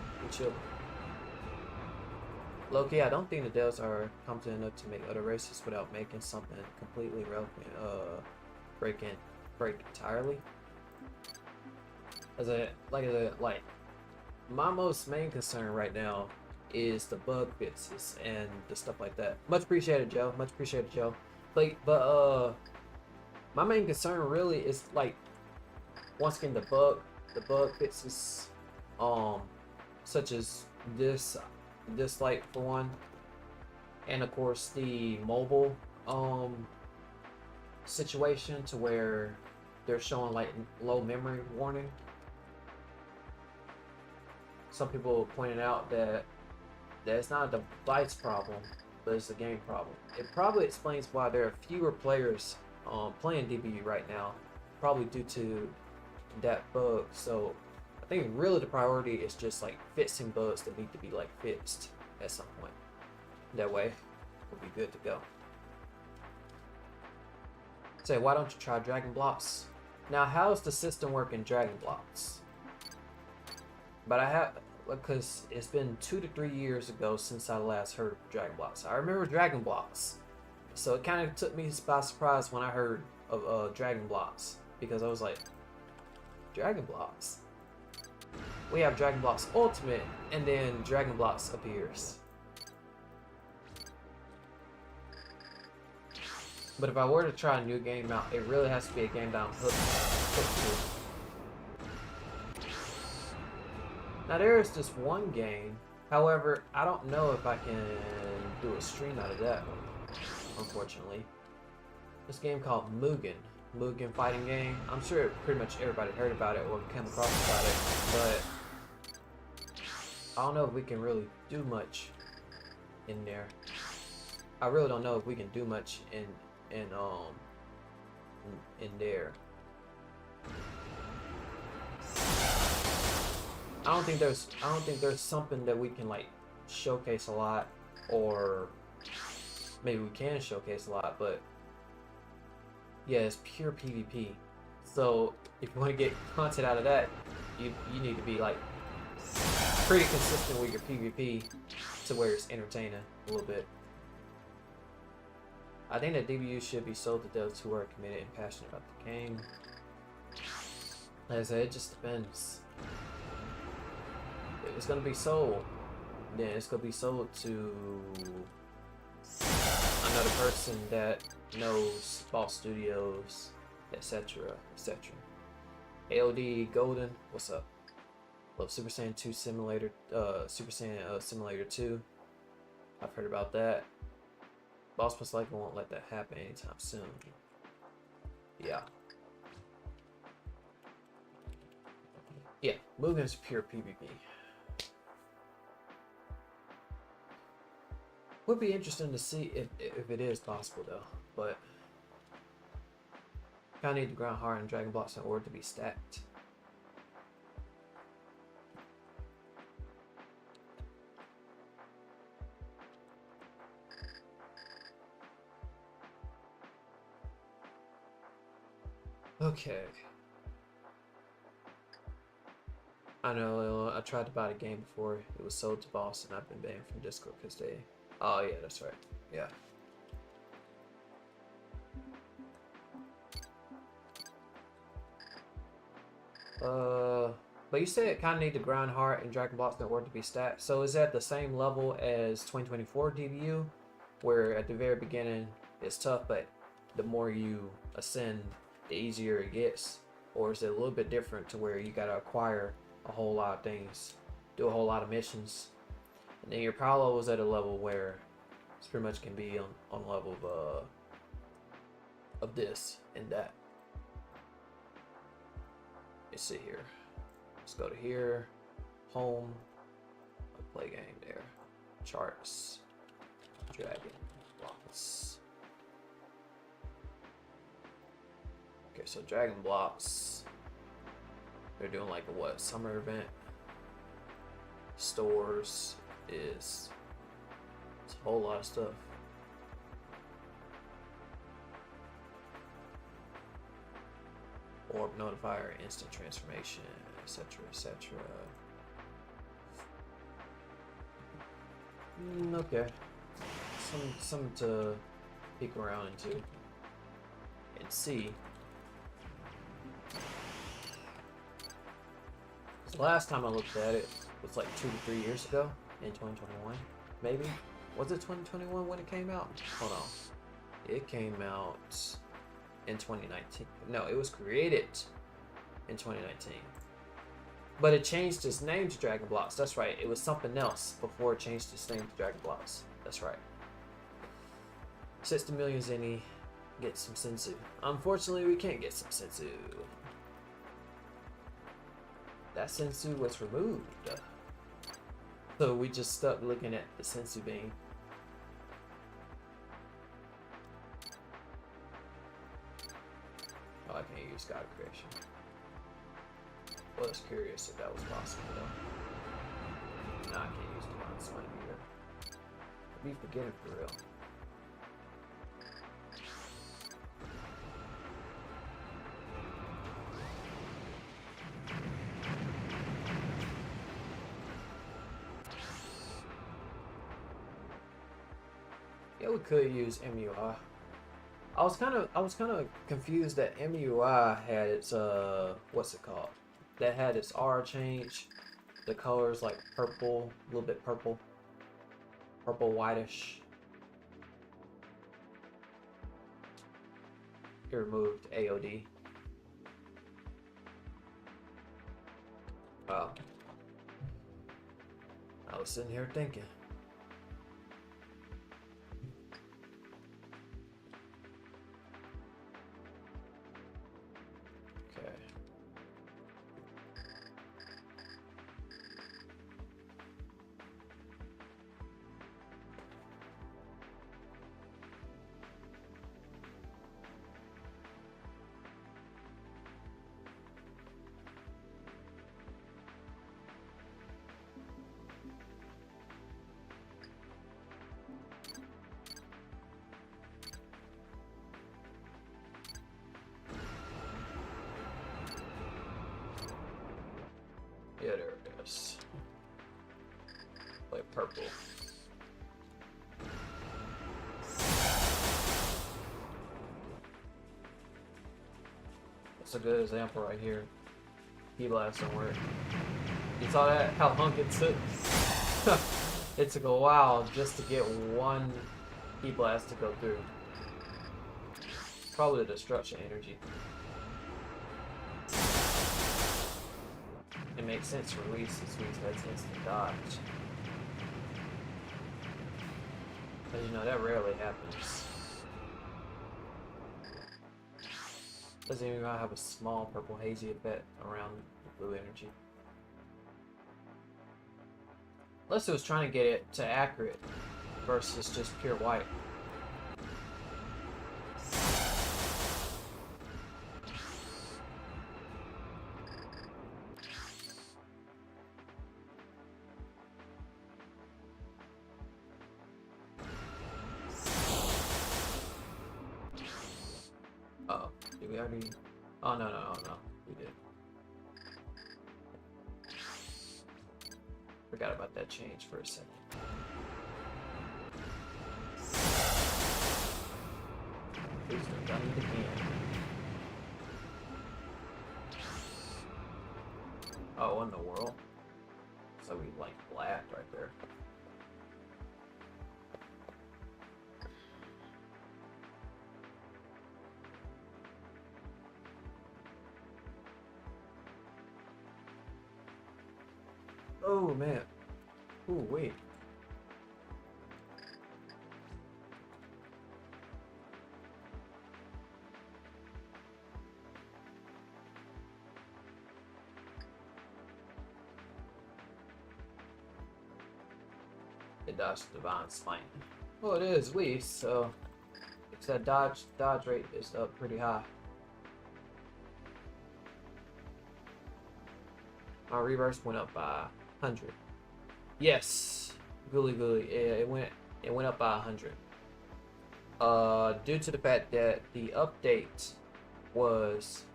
Loki, I don't think the devs are competent enough to make other races without making something completely relevant, break entirely. Like my most main concern right now is the bug fixes and the stuff like that. Much appreciated, Joe. But my main concern really is like, once again, the bug fixes, such as this light for one, and of course the mobile situation to where they're showing like low memory warning. Some people pointed out that it's not a device problem, but it's a game problem. It probably explains why there are fewer players playing DBU right now, probably due to that bug. So I think really the priority is just like fixing bugs that need to be like fixed at some point. That way we'll be good to go. Say, why don't you try Dragon Blox? Now, how's the system work in Dragon Blox? But I have, because it's been 2 to 3 years ago since I last heard of Dragon Blox. I remember Dragon Blox, so it kind of took me by surprise when I heard of Dragon Blox, because I was like, Dragon Blox? We have Dragon Blox Ultimate, and then Dragon Blox appears. But if I were to try a new game out, it really has to be a game that I'm hooked to. Now there is this one game, however, I don't know if I can do a stream out of that one, unfortunately. This game called Mugen fighting game. I'm sure pretty much everybody heard about it or came across about it, but I don't know if we can really do much in there. I really don't know if we can do much in there. I don't think there's something that we can like showcase a lot, or maybe we can showcase a lot, but yeah, it's pure PvP. So if you want to get content out of that, you need to be like pretty consistent with your PvP to where it's entertaining a little bit. I think that DBU should be sold to those who are committed and passionate about the game. Like I said, it just depends. If it's gonna be sold, then it's gonna be sold to another person that knows Blox Studios, etc., etc. AOD Golden, what's up? Love Super Saiyan 2 Simulator, Super Saiyan Simulator 2. I've heard about that. Blox most likely won't let that happen anytime soon. Yeah. Yeah, Mugen is pure PvP. Would be interesting to see if it is possible though, but I need to grind hard in Dragon Blox in order to be stacked. Okay. I know, I tried to buy the game before it was sold to Blox and I've been banned from Discord because they... Oh yeah, that's right. Yeah. But you said it kind of need to grind hard in Dragon Blox in order to be stacked. So is that the same level as 2024 DBU, where at the very beginning it's tough, but the more you ascend, the easier it gets? Or is it a little bit different to where you gotta acquire a whole lot of things, do a whole lot of missions, and then your power level is at a level where it's pretty much can be on level of this and that? Let's see here. Let's go to here, home, play game there, charts, Dragon Blox. Okay, so Dragon Blox, they're doing like a what, summer event? Stores is it's a whole lot of stuff. Orb notifier, instant transformation, etc., etc. Okay, some to peek around into and see. So last time I looked at it was like 2 to 3 years ago in 2021, maybe. Was it 2021 when it came out? Hold on, it came out in 2019. No, it was created in 2019. But it changed its name to Dragon Blox. That's right. It was something else before it changed its name to Dragon Blox. That's right. 60 million Zenny. Get some Sensu. Unfortunately, we can't get some Sensu. That Sensu was removed. So we just stuck looking at the Sensu beam. Oh, I can't use God Creation. Was curious if that was possible though. Nah, I can't use Divine Smite either. I be forgetting for real. Yeah, we could use MUI. I was kind of confused that MUI had its what's it called? That had its R change. The colors like purple, a little bit purple, whitish. It removed AOD. Wow. I was sitting here thinking. purple. That's a good example right here. Key blast don't work. You saw that? How long it took? It took a while just to get one key blast to go through. Probably the destruction energy. It makes sense for Reese since Reese has instant dodge. But you know, that rarely happens. Doesn't even have a small purple hazy effect around the blue energy. Unless it was trying to get it to accurate versus just pure white. Uh-oh. Did we already... Oh, no, we did. Forgot about that change for a second. Please don't done it again. Oh, what in the world? So we like black right there. Oh man. Ooh, wait. It dodged Divine Smite. Well, it is least, so it's that dodge rate is up pretty high. My reverse went up by 100. Yes, Gooly. Yeah, it went up by 100. Due to the fact that the update was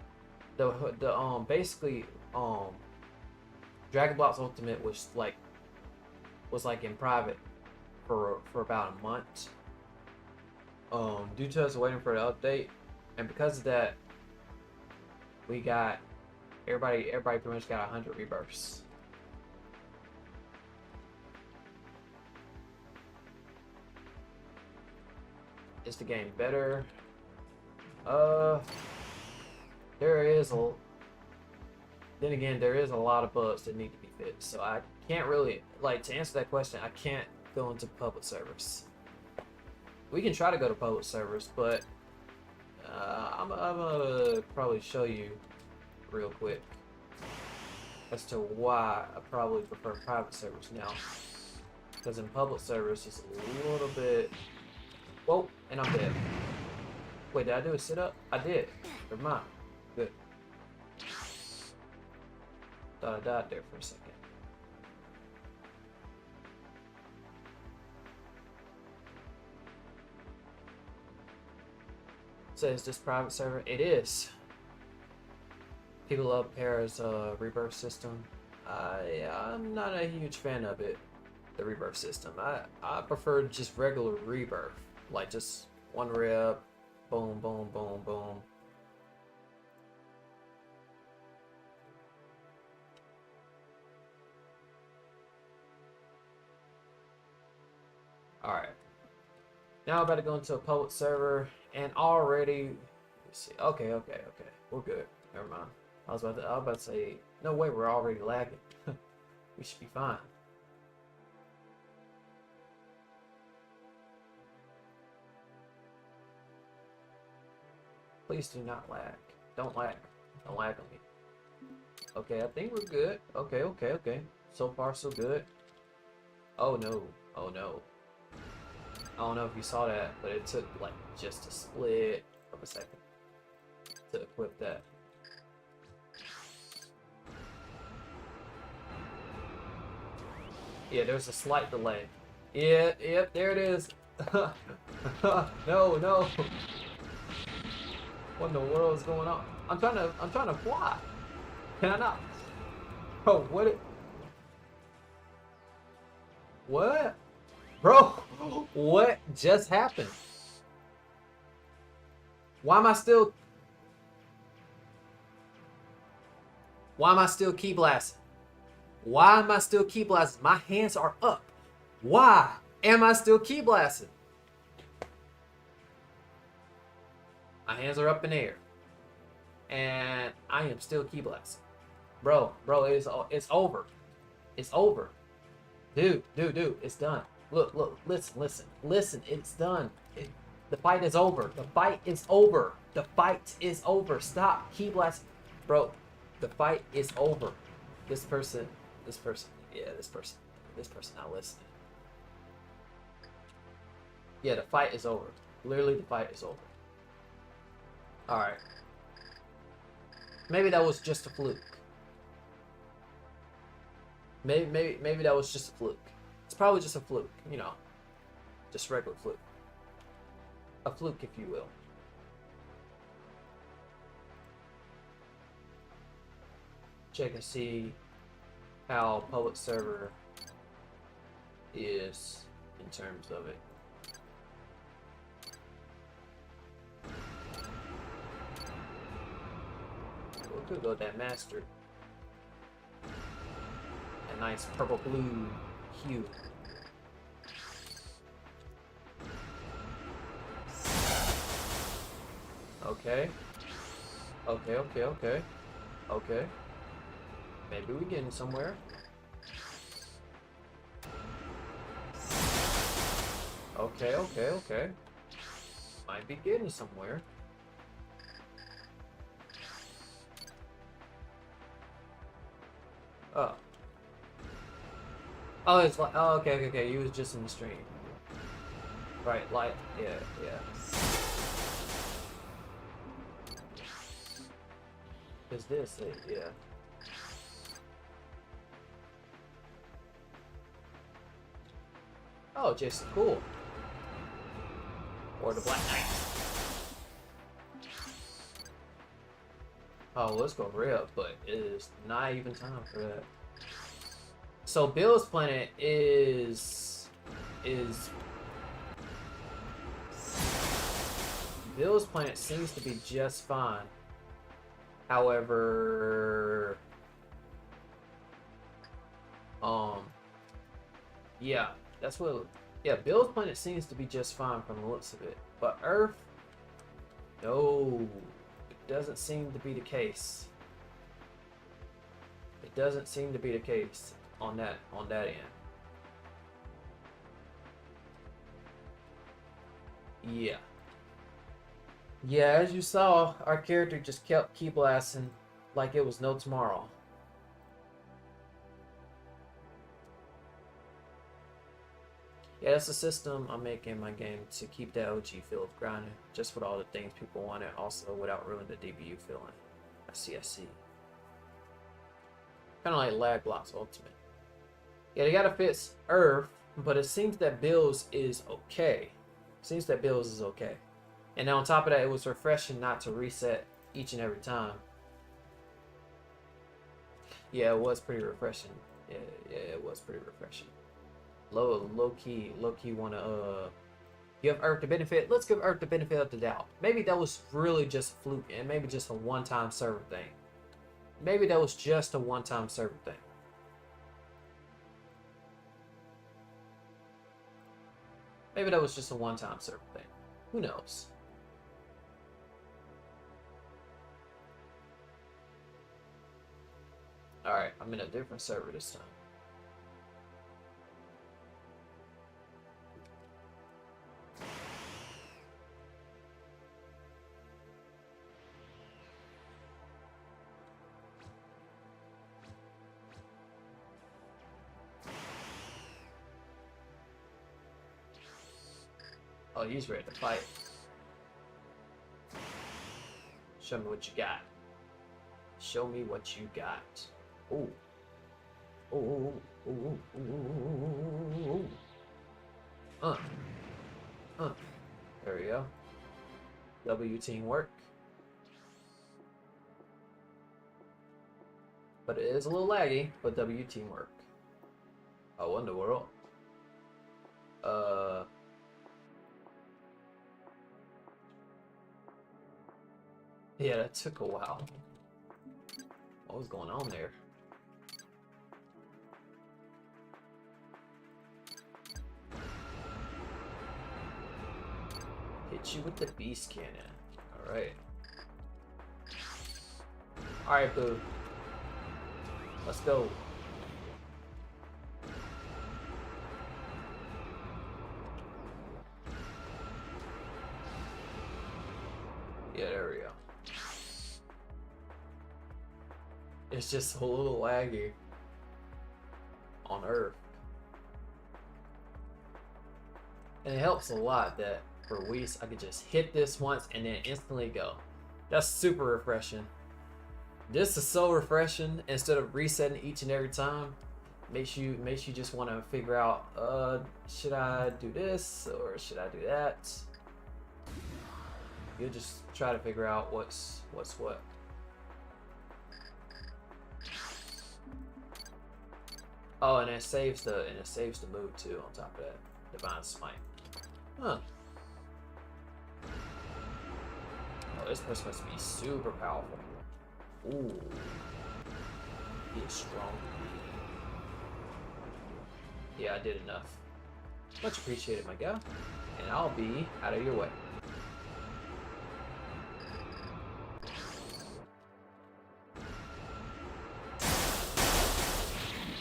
basically Dragon Blox Ultimate was like in private for about a month. Due to us waiting for the update, and because of that, we got everybody pretty much got 100 rebirths. Is the game better? There is a... Then again, there is a lot of bugs that need to be fixed, so I can't really, like, to answer that question, I can't go into public servers. We can try to go to public servers, but I'm gonna probably show you real quick as to why I probably prefer private servers now. Because in public servers, it's a little bit... Whoa, and I'm dead. Wait, did I do a sit-up? I did. Never mind. Good. Thought I died there for a second. So is this private server? It is. People love Para's rebirth system. I'm not a huge fan of it, the rebirth system. I prefer just regular rebirth. Like just one rep, boom, boom, boom, boom. Alright. Now I'm about to go into a public server and already let's see. Okay. We're good. Never mind. I was about to say, no way, we're already lagging. We should be fine. Please do not lag. Don't lag. Don't lag on me. Okay, I think we're good. Okay. So far, so good. Oh no. Oh no. I don't know if you saw that, but it took like just a split of a second to equip that. Yeah, there's a slight delay. Yeah, yep, there it is. No. What in the world is going on? I'm trying to fly. Can I not? Oh, what it? What? Bro, what just happened? Why am I still... Why am I still key blasting? Why am I still key blasting? My hands are up. Why am I still key blasting? My hands are up in the air. And I am still key blasting. Bro, it's over. It's over. Dude, it's done. Look, listen, it's done. The fight is over. The fight is over. The fight is over. Stop key blasting. Bro, the fight is over. This person not listening. Yeah, the fight is over. Literally, the fight is over. Alright. Maybe that was just a fluke. Maybe that was just a fluke. It's probably just a fluke, you know. Just regular fluke. A fluke, if you will. Check and see how public server is in terms of it. We could go with that master. A nice purple blue hue. Okay. Okay. Maybe we're getting somewhere. Okay. Might be getting somewhere. Oh, it's like, oh, okay. You was just in the stream. Right, like, yeah. Is this it? Yeah. Oh, Jason, cool. Or the Black Knight. Oh, let's go rip, but it is not even time for that. So Bill's planet is Bill's planet seems to be just fine. However, yeah, that's what. Yeah, Bill's planet seems to be just fine from the looks of it, but Earth, no, it doesn't seem to be the case. It doesn't seem to be the case on that end. Yeah. Yeah, as you saw, our character just kept key blasting like it was no tomorrow. Yeah, that's the system I'm making my game to keep that OG feel of grinding, just with all the things people wanted, also without ruining the DBU feeling. I see. Kind of like Lag Blox Ultimate. Yeah, they gotta fix Earth, but it seems that Bills is okay. And then on top of that, it was refreshing not to reset each and every time. Yeah, it was pretty refreshing. Yeah, it was pretty refreshing. Low key wanna give Earth the benefit. Let's give Earth the benefit of the doubt. Maybe that was really just a fluke and maybe just a one-time server thing. Maybe that was just a one-time server thing. Maybe that was just a one-time server thing. Who knows? Alright, I'm in a different server this time. Oh, he's ready to fight. Show me what you got. Show me what you got. Ooh. Ooh. There we go. W teamwork. But it is a little laggy, but W teamwork. Oh, in the world. Yeah, that took a while. What was going on there? Hit you with the beast cannon. Alright. Alright, boo. Let's go. Yeah, there we go. It's just a little laggy on Earth. And it helps a lot that for Whis, I could just hit this once and then instantly go. That's super refreshing. This is so refreshing. Instead of resetting each and every time, makes you just want to figure out, should I do this or should I do that? You'll just try to figure out what's what. Oh, and it saves the move too on top of that. Divine Smite. Huh. Oh, this person must be super powerful. Ooh. He is strong. Yeah, I did enough. Much appreciated, my guy. And I'll be out of your way.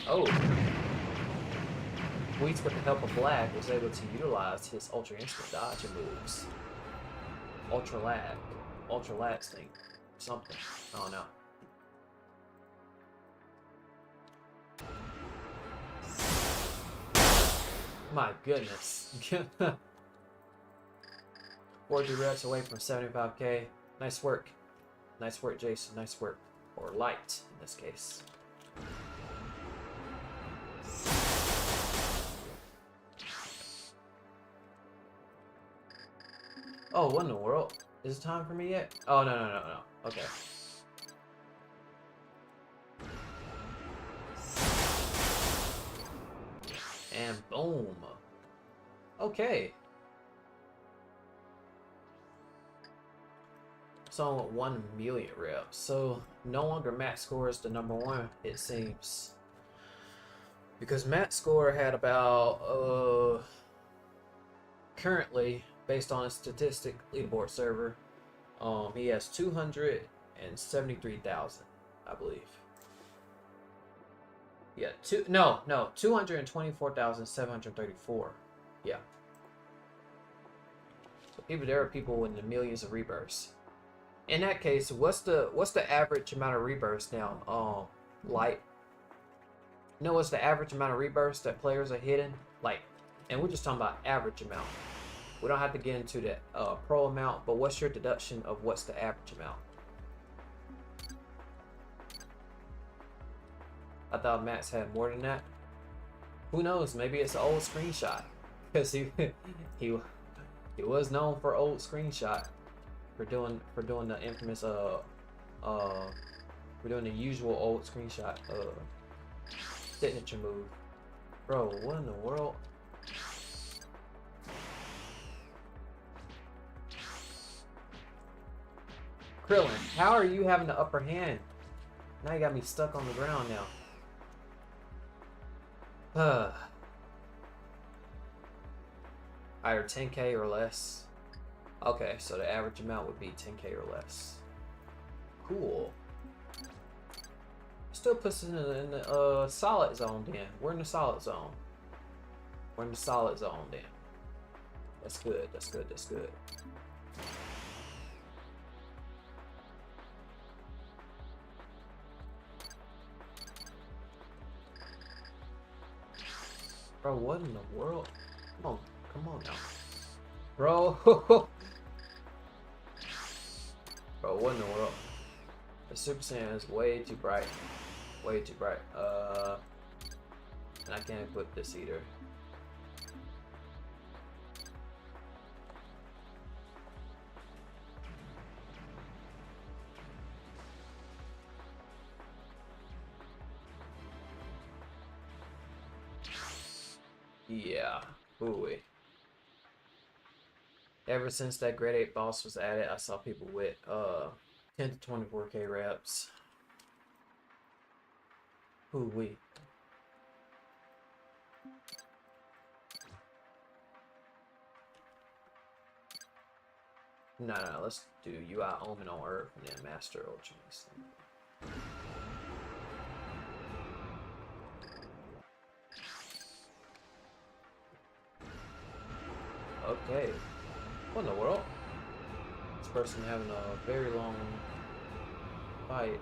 Oh. Whis, with the help of Black, was able to utilize his Ultra Instant dodge moves. Ultra lag thing. Something. I don't know. My goodness. 40 reps away from 75k. Nice work. Nice work, Jason. Nice work. Or light, in this case. Oh, what in the world? Is it time for me yet? Oh, no. Okay. And boom. Okay. So 1 million reps. So no longer max score is the #1, it seems. Because max score had about currently, based on a statistic leaderboard server, he has 273,000, I believe. Yeah, 224,734. Yeah. So there are people in the millions of rebirths. In that case, what's the average amount of rebirths now? Like, you know what's the average amount of rebirths that players are hitting? Like, and we're just talking about average amount. We don't have to get into the pro amount, but what's your deduction of what's the average amount? I thought Max had more than that. Who knows? Maybe it's an old screenshot, because he was known for old screenshot for doing the infamous for doing the usual old screenshot signature move. Bro, what in the world? Krillin, how are you having the upper hand? Now you got me stuck on the ground now. Either 10k or less. Okay, so the average amount would be 10k or less. Cool. Still puts us in the solid zone then. We're in the solid zone. We're in the solid zone then. That's good, that's good, that's good. Bro, what in the world? Come on now. Bro. Bro, what in the world? The Super Saiyan is way too bright. Way too bright. And I can't equip this either. Yeah. Ooh, ever since that grade 8 boss was added, I saw people with 10 to 24k reps. Ooh wee. No, let's do UI Omen on Earth and then Master Ultraman. Okay. What in the world? This person having a very long fight.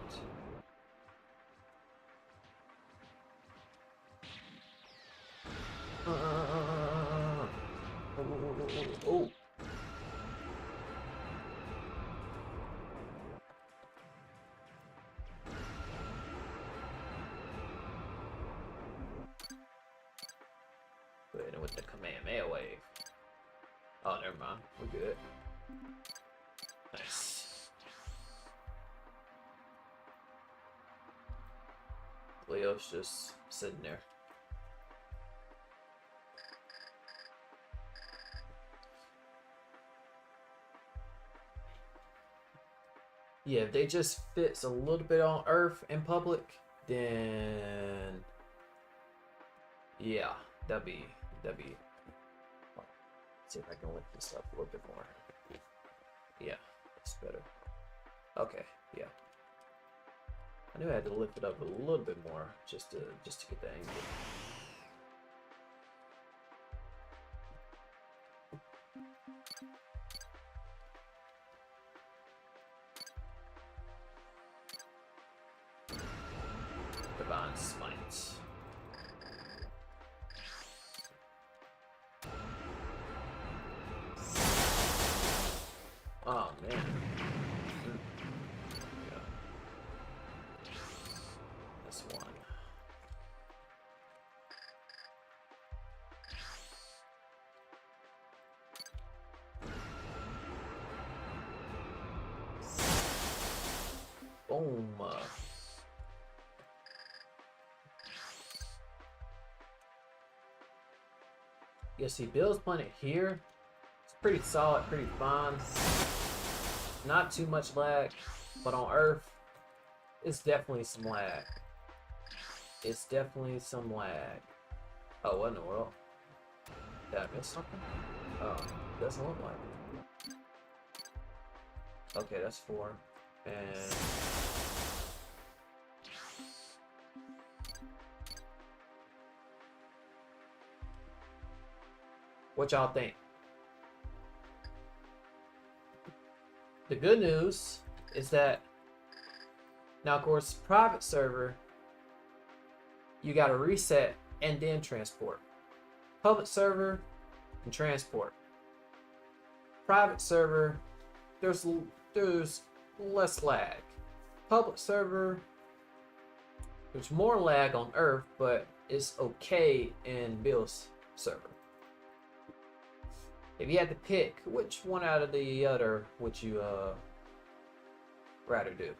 Oh. Wait, with the Kamehameha wave. Oh, never mind. We're good. Nice. Leo's just sitting there. Yeah, if they just fits a little bit on Earth in public, then yeah, that'd be. Let's see if I can lift this up a little bit more. Yeah, that's better. Okay, yeah. I knew I had to lift it up a little bit more just to get the angle. Divine Smite. Oh man. Yeah. This one. Boom. Yeah, see, Bill's playing it here. It's pretty solid, pretty fine. Not too much lag, but on Earth, it's definitely some lag. It's definitely some lag. Oh, what in the world? Did I miss something? Oh, doesn't look like it. Okay, that's 4. And what y'all think? The good news is that now, of course, private server, you got to reset and then transport. Public server and transport. Private server, there's less lag. Public server, there's more lag on Earth, but it's okay in Bill's server. If you had to pick, which one out of the other would you rather do?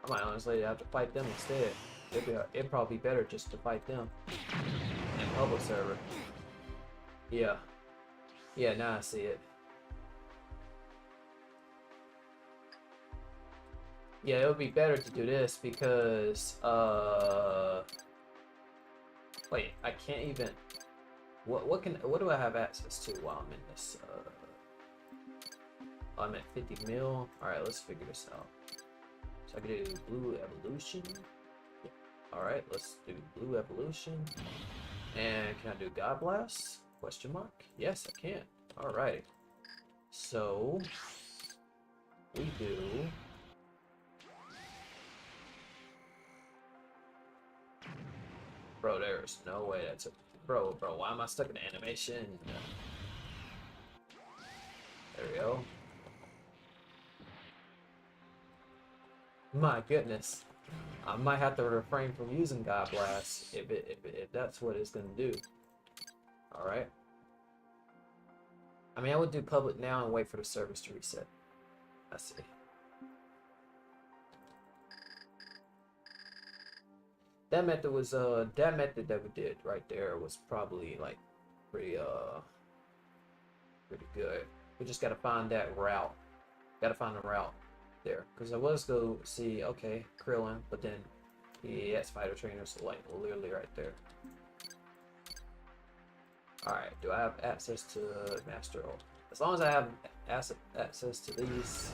I might honestly have to fight them instead. It'd probably be better just to fight them in public server. Yeah. Yeah, now I see it. Yeah, it would be better to do this because wait, I can't even what do I have access to while I'm in this I'm at 50 mil. Alright, let's figure this out. So I can do blue evolution. Alright, let's do blue evolution. And can I do God Blast? Question mark? Yes, I can. Alright. So we do bro, there's no way that's a bro, why am I stuck in animation? There we go. My goodness. I might have to refrain from using God Blast if that's what it's gonna do. Alright. I mean, I would do public now and wait for the service to reset. I see. that method was that method that we did right there was probably like pretty pretty good. We just gotta find that route. Gotta find the route there, because I was go see, okay, Krillin, but then he has fighter trainers, so like literally right there. All right, do I have access to Master Ult? As long as I have access to these.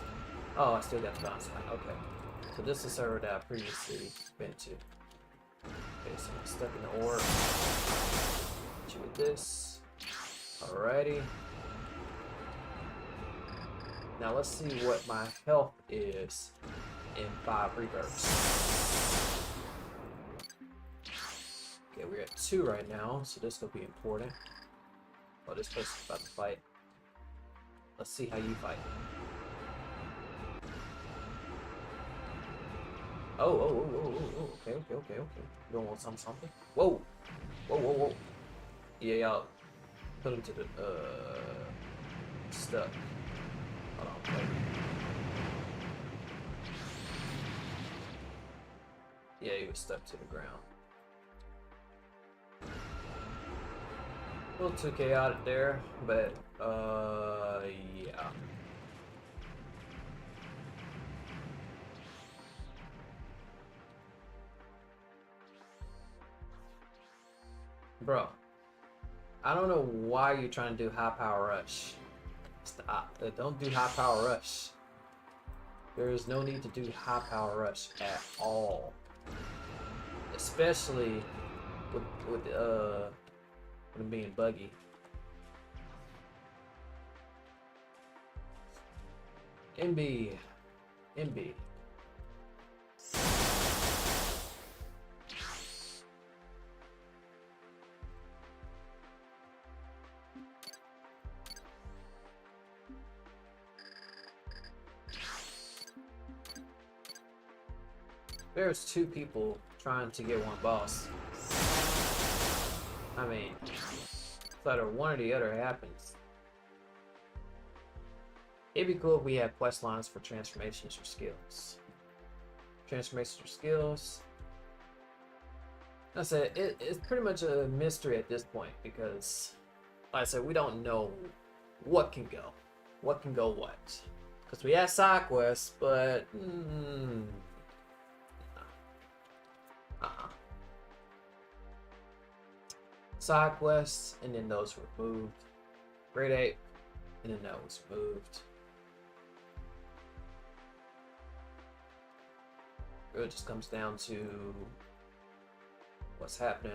Oh, I still got the bounce line. Okay, so this is a server that I previously been to. Okay, so I'm stuck in the orb. Hit you with this. Alrighty. Now let's see what my health is in 5 rebirths. Okay, we're at 2 right now, so this will be important. Oh, this person's about to fight. Let's see how you fight. Oh, okay. You don't want something? Whoa! Yeah, y'all. Put him to the, stuck. Hold on, wait. Yeah, he was stuck to the ground. A little too chaotic there, but, yeah. Bro, I don't know why you're trying to do high power rush. Stop. Don't do high power rush. There is no need to do high power rush at all. Especially with him being buggy. MB. There's 2 people trying to get one boss. I mean, it's either one or the other happens. It'd be cool if we had quest lines for transformations or skills. Transformations or skills. I said it's pretty much a mystery at this point because, like I said, we don't know what can go. What. Because we have side quests, but side quests, and then those were moved. Grade 8, and then that was moved. It just comes down to what's happening.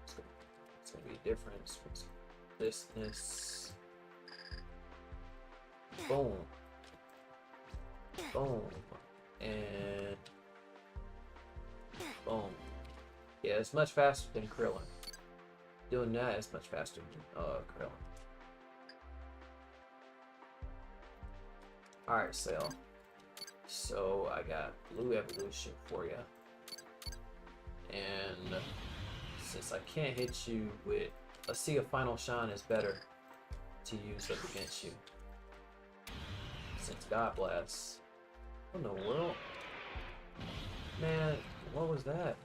It's gonna be a difference. This. Boom. And boom. Yeah, it's much faster than Krillin. Doing that is much faster than Krillin. Alright, Cell. So I got blue evolution for you. And since I can't hit you with a Sea of Final Shine is better to use up against you. Since God Blast. What in the world? Man, what was that?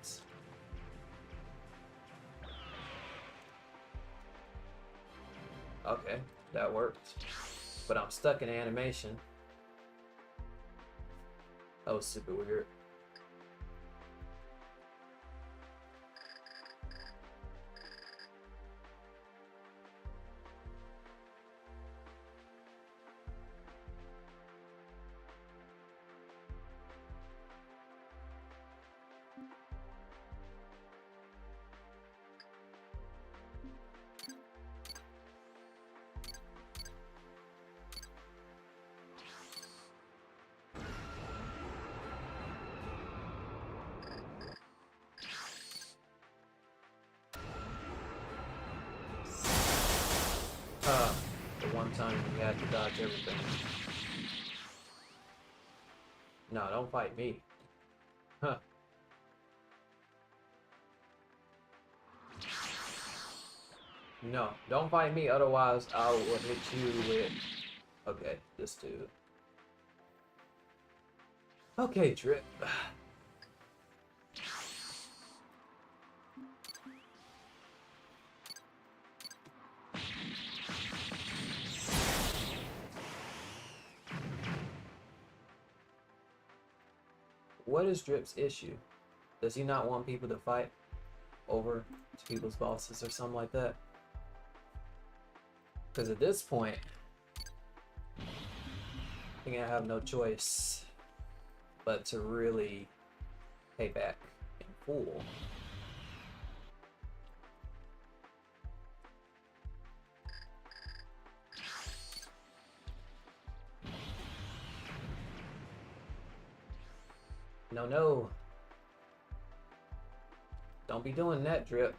Okay, that worked. But I'm stuck in animation. That was super weird. The one time you had to dodge everything. No, don't fight me. Huh. No, don't fight me, otherwise I will hit you with... Okay, this dude. Okay, Drip. what is Drip's issue? Does he not want people to fight over to people's bosses or something like that? Because at this point, I think I have no choice but to really pay back in full. No, no. Don't be doing that, Drip.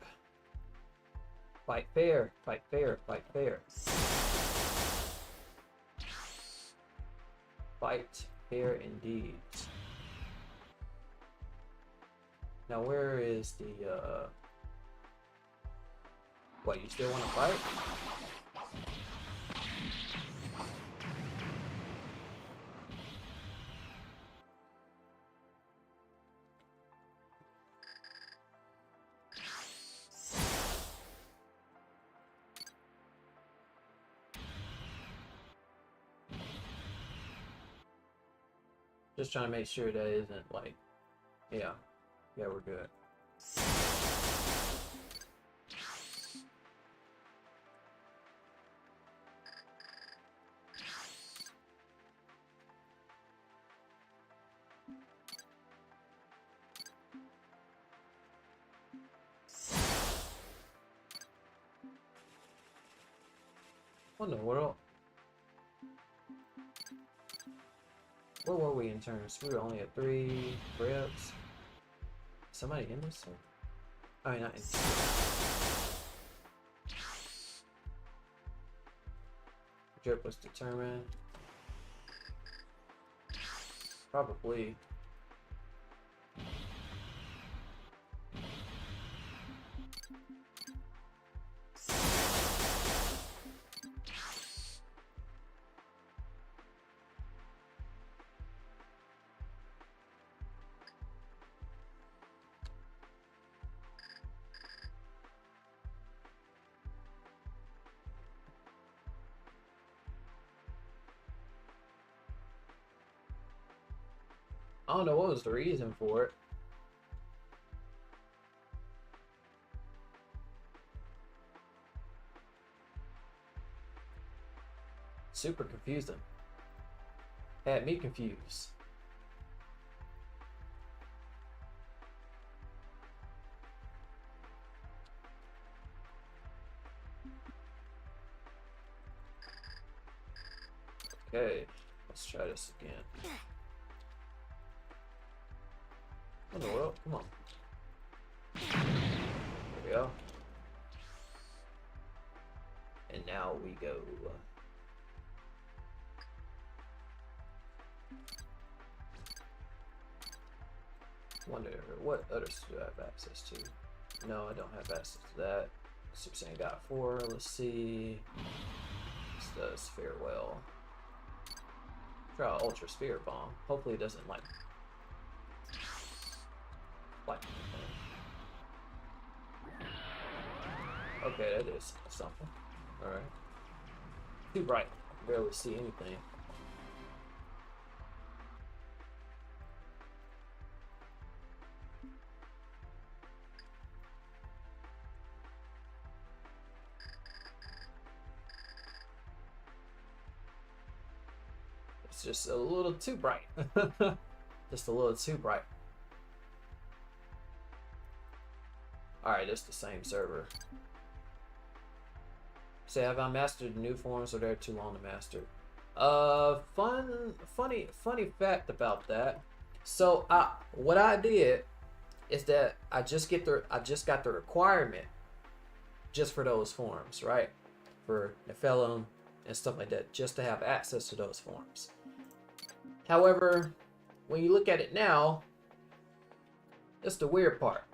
Fight fair, fight fair, fight fair. Fight fair indeed. Now where is the, what, you still want to fight? Just trying to make sure that isn't like, yeah, we're good. What in the world? Where were we in turns? We were only at 3 reps. Somebody in this one? I mean, not in. Drip was determined. Probably. I don't know what was the reason for it. Super confusing. Had me confused. Okay, let's try this again. What in the world? Come on. There we go. And now we go. Wonder what others do I have access to? No, I don't have access to that. Super Saiyan got 4. Let's see. This does farewell. Try Ultra Spirit Bomb. Hopefully it doesn't like okay, that is something. Alright. Too bright. I can barely see anything. It's just a little too bright. Just a little too bright. Alright, it's the same server. Say, have I mastered the new forms or they're too long to master? Funny fact about that. So, what I did is that I just got the requirement just for those forms, right? For Nephilim and stuff like that, just to have access to those forms. However, when you look at it now, it's the weird part.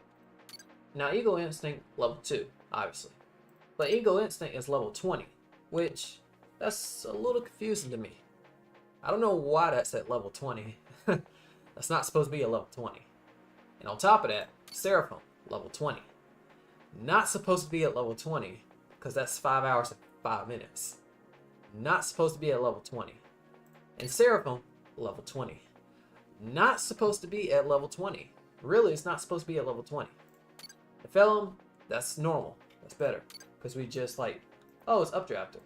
Now, Ego Instinct level 2, obviously. But Ego Instinct is level 20, which, that's a little confusing to me. I don't know why that's at level 20. That's not supposed to be a level 20. And on top of that, Seraphim, level 20. Not supposed to be at level 20, because that's 5 hours and 5 minutes. Not supposed to be at level 20. And Seraphim, level 20. not supposed to be at level 20. Really, it's not supposed to be at level 20. The Felon, that's normal. That's better. Because we just like, oh, it's updrafted.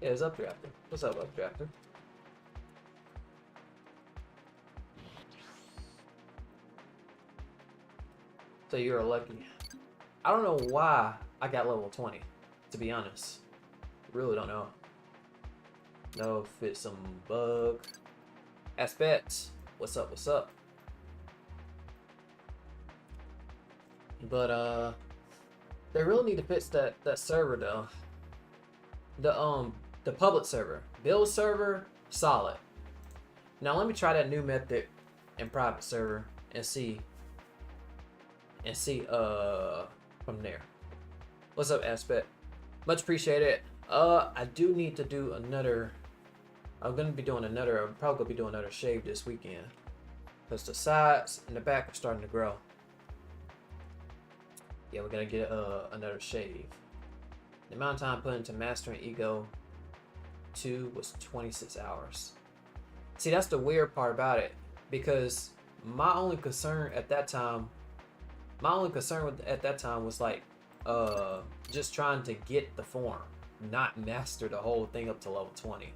Yeah, it's updrafted. What's up, updrafter? So you're lucky. I don't know why I got level 20, to be honest. Really don't know. No, if it's some bug. Aspects. What's up, what's up? But they really need to fix that server though. The public server. Build server, solid. Now let me try that new method in private server and see from there. What's up, Aspect? Much appreciated. I do need to do another. I'm gonna be doing another. I'm probably gonna be doing another shave this weekend because the sides and the back are starting to grow. Yeah, we're gonna get another shave. The amount of time put into mastering Ego 2 was 26 hours. See, that's the weird part about it, because my only concern at that time was like just trying to get the form, not master the whole thing up to level 20.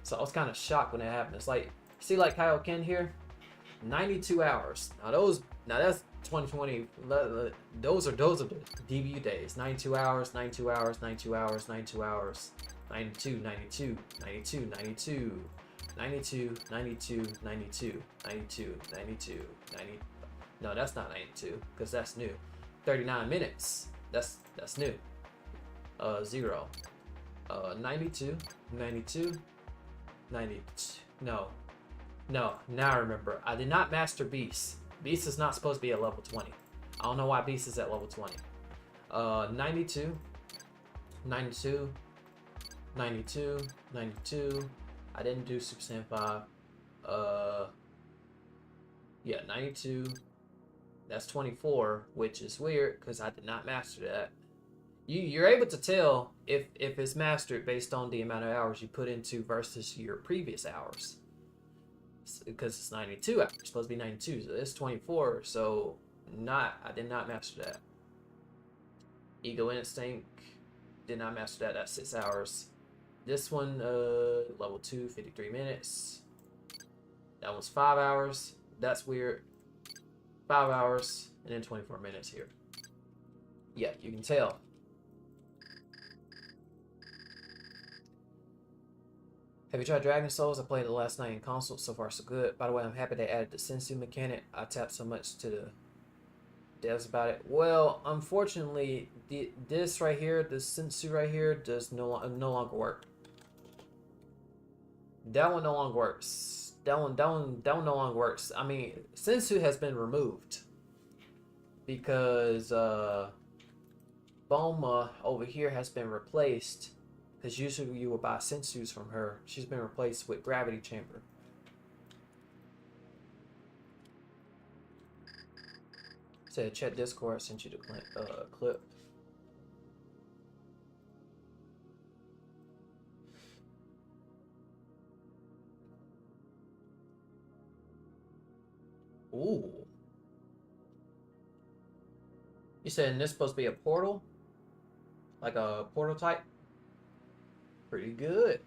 So I was kind of shocked when it happened. It's like, see, like Kyle Ken here, 92 hours. Now that's 2020. Those are the DBU days. 92 hours, 92 hours, 92 hours, 92 hours, 92, 92, 92, 92, 92, 92, 92, 92, 92, 90. No, that's not 92 because that's new. 39 minutes. That's new. 0. 92, 92, 92. No. Now I remember. I did not master Beast. Beast is not supposed to be at level 20. I don't know why Beast is at level 20. 92, 92, 92, 92. I didn't do Super Saiyan 5. Yeah, 92. That's 24, which is weird because I did not master that. You're able to tell if it's mastered based on the amount of hours you put into versus your previous hours. Because it's 92 hours, it's supposed to be 92, so it's 24, so I did not master that. Ego Instinct, did not master that, that's 6 hours. This one, level 2, 53 minutes. That one's 5 hours, that's weird. 5 hours, and then 24 minutes here. Yeah, you can tell. Have you tried Dragon Souls? I played it last night in console. So far, so good. By the way, I'm happy they added the Sensu mechanic. I tapped so much to the devs about it. Well, unfortunately, this right here, the Sensu right here, does no longer work. That one no longer works. That one no longer works. I mean, Sensu has been removed because Boma over here has been replaced. Because usually you will buy Sensus from her. She's been replaced with Gravity Chamber. Said check Discord, I sent you the clip. Ooh. You saying this supposed to be a portal? Like a portal type? Pretty good.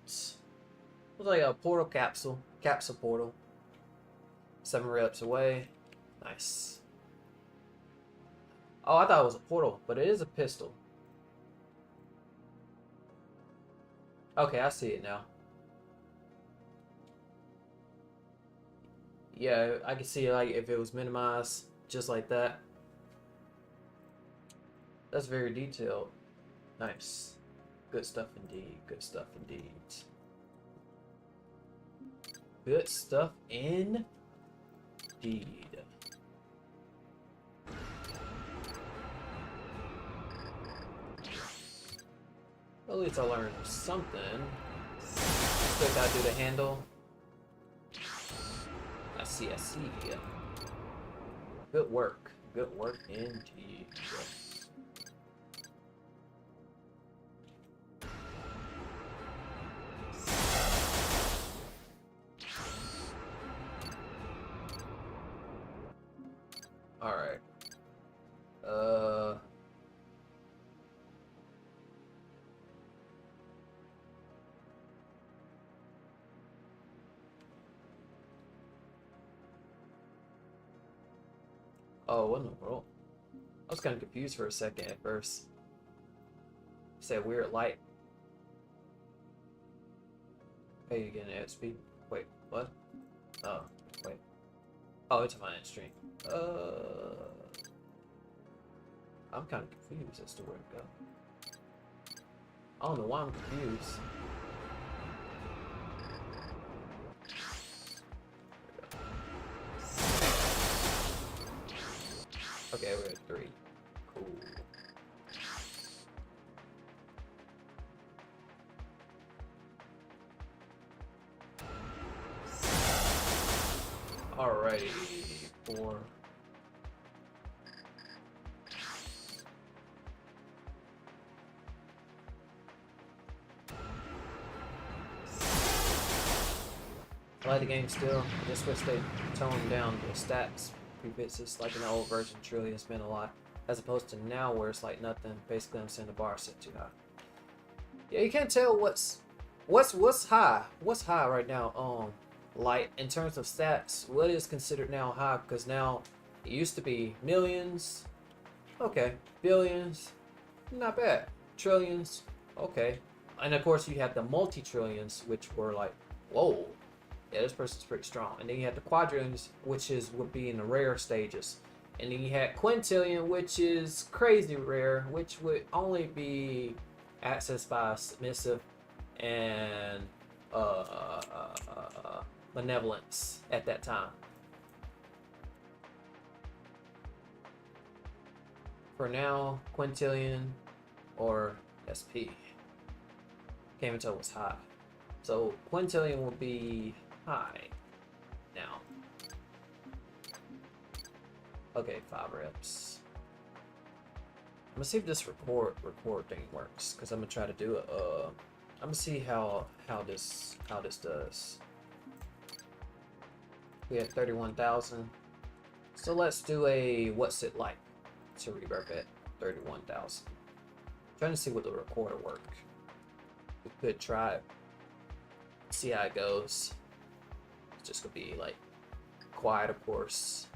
Looks like a portal capsule. Capsule portal. 7 reps away. Nice. Oh, I thought it was a portal, but it is a pistol. Okay, I see it now. Yeah, I can see like if it was minimized just like that. That's very detailed. Nice. Good stuff indeed. Good stuff indeed. Good stuff indeed. Well, at least I learned something. Still gotta do the handle. I see. Good work. Good work indeed. All right. Oh, what in the world? I was kind of confused for a second at first. Said weird light. Hey, you getting XP? Wait, what? Oh, wait. Oh, it's my stream. I'm kind of confused as to where to go. I don't know why I'm confused. Okay, we're at 3. Cool. Alrighty, 4. I like the game still. Just wish they toned down the stats prefixes like in the old version. Truly has been a lot, as opposed to now where it's like nothing. Basically, I'm saying the bar set too high. Yeah, you can't tell what's high. What's high right now? Like in terms of stats, what is considered now high? Because now it used to be millions. Okay, billions, not bad. Trillions, okay. And of course, you have the multi-trillions, which were like, whoa. Yeah, this person's pretty strong. And then you had the quadrillions, which would be in the rare stages. And then you had quintillion, which is crazy rare, which would only be accessed by submissive and benevolence at that time. For now, quintillion or SP. Can't even tell what's high. So quintillion will be high now. Okay, 5 reps. I'm gonna see if this record thing works, because I'm gonna try to do it. I'm gonna see how this does. We had 31,000. So let's do a what's it like to reverb at 31,000. Trying to see what the recorder work. We could try it. See how it goes. It's just gonna be like quiet, of course,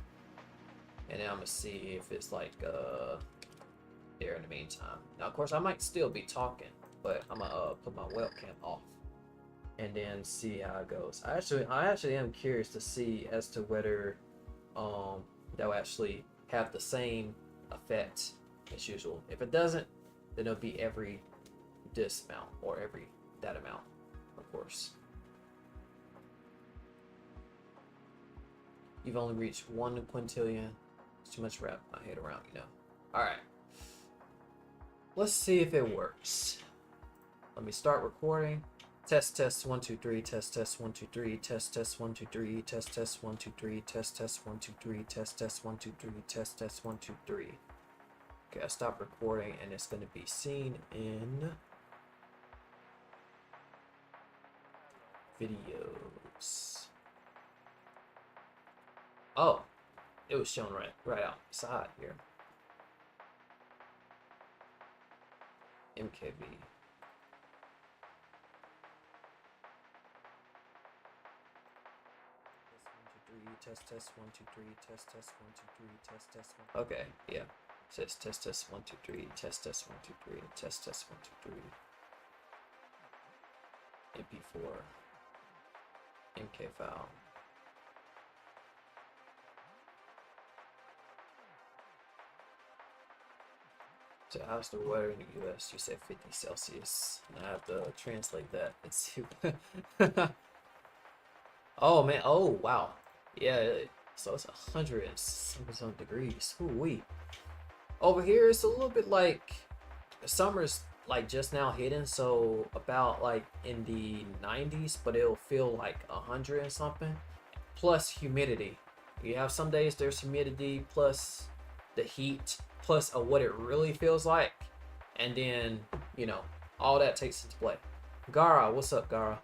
and then I'm gonna see if it's like there in the meantime. Now, of course, I might still be talking, but I'm gonna put my webcam off and then see how it goes. I actually am curious to see as to whether they'll actually have the same effect as usual. If it doesn't, then it'll be every this amount or every that amount, of course. You've only reached 1 quintillion. It's too much to wrap my head around, you know. Alright. Let's see if it works. Let me start recording. Test 1 2 3. Test 1 2 3. Test 1 2 3. Test 1 2 3. Test 1 2 3. Test 1 2 3. Test 1 2 3. Okay, I stopped recording and it's going to be seen in videos. Oh, it was shown right outside here. MKV. Test 1 2 3. Test 1 2 3. Test 1. Okay, yeah. It says test 1 2 3. Test 1 2 3. Test 1 2 3. MP4. MK file. So how's the weather in the US? You said 50 Celsius. And I have to translate that. Let's see. Oh man, oh wow. Yeah, so it's 100 and some degrees. Ooh-wee. Over here it's a little bit like summer's like just now hitting, so about like in the 90s, but it'll feel like 100 and something. Plus humidity. You have some days there's humidity plus the heat, plus what it really feels like, and then, you know, all that takes into play. Gara, what's up, Gara?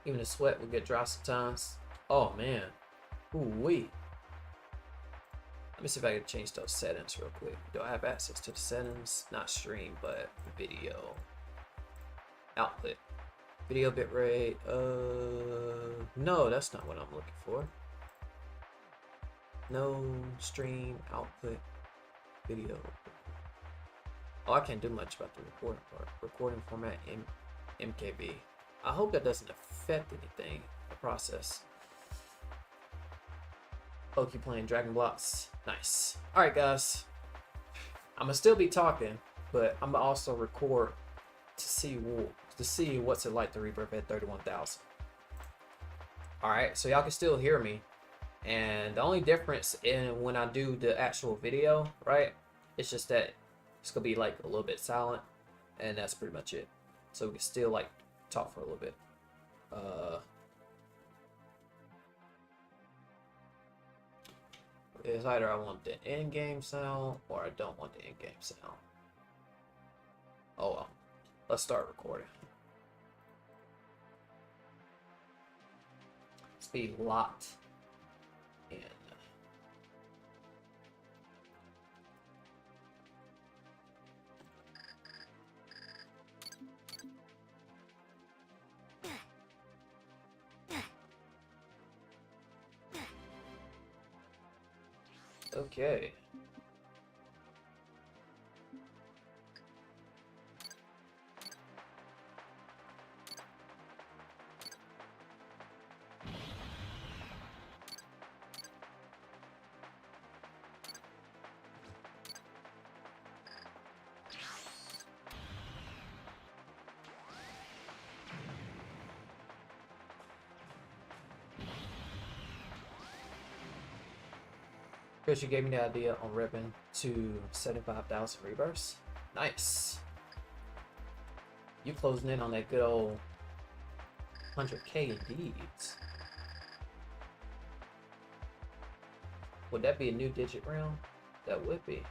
Even the sweat will get dry sometimes. Oh man, ooh wee. Let me see if I can change those settings real quick. Do I have access to the settings? Not stream, but video output. Video bitrate. No, that's not what I'm looking for. No stream output video. Oh, I can't do much about the recording part. Recording format MKB. I hope that doesn't affect anything. The process. Oh, keep playing Dragon Blox. Nice. All right, guys. I'm gonna still be talking, but I'm gonna also record to see what's it like to rebirth at 31,000. All right, so y'all can still hear me, and the only difference in when I do the actual video, right, it's just that it's gonna be like a little bit silent, and that's pretty much it. So we can still like talk for a little bit. It's either I want the in-game sound or I don't want the in-game sound. Oh well, let's start recording. Let's be locked in. Okay. Chris, you gave me the idea on ripping to 75,000 rebirths. Nice. You closing in on that good old 100K indeed. Would that be a new digit round? That would be.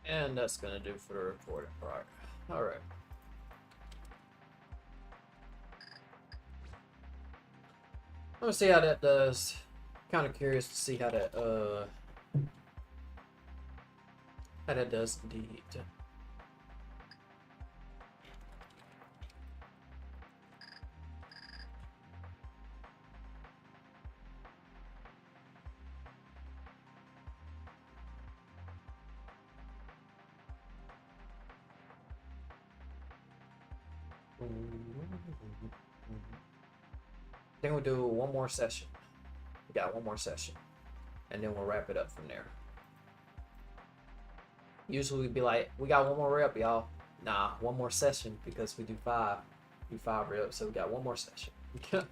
And that's gonna do for the recording part. Alright. Let me see how that does. Kind of curious to see how that does indeed. think we'll do one more session. We got one more session, and then we'll wrap it up from there. Usually we'd be like, we got one more rep, y'all. Nah, one more session because we do five reps, so we got one more session. All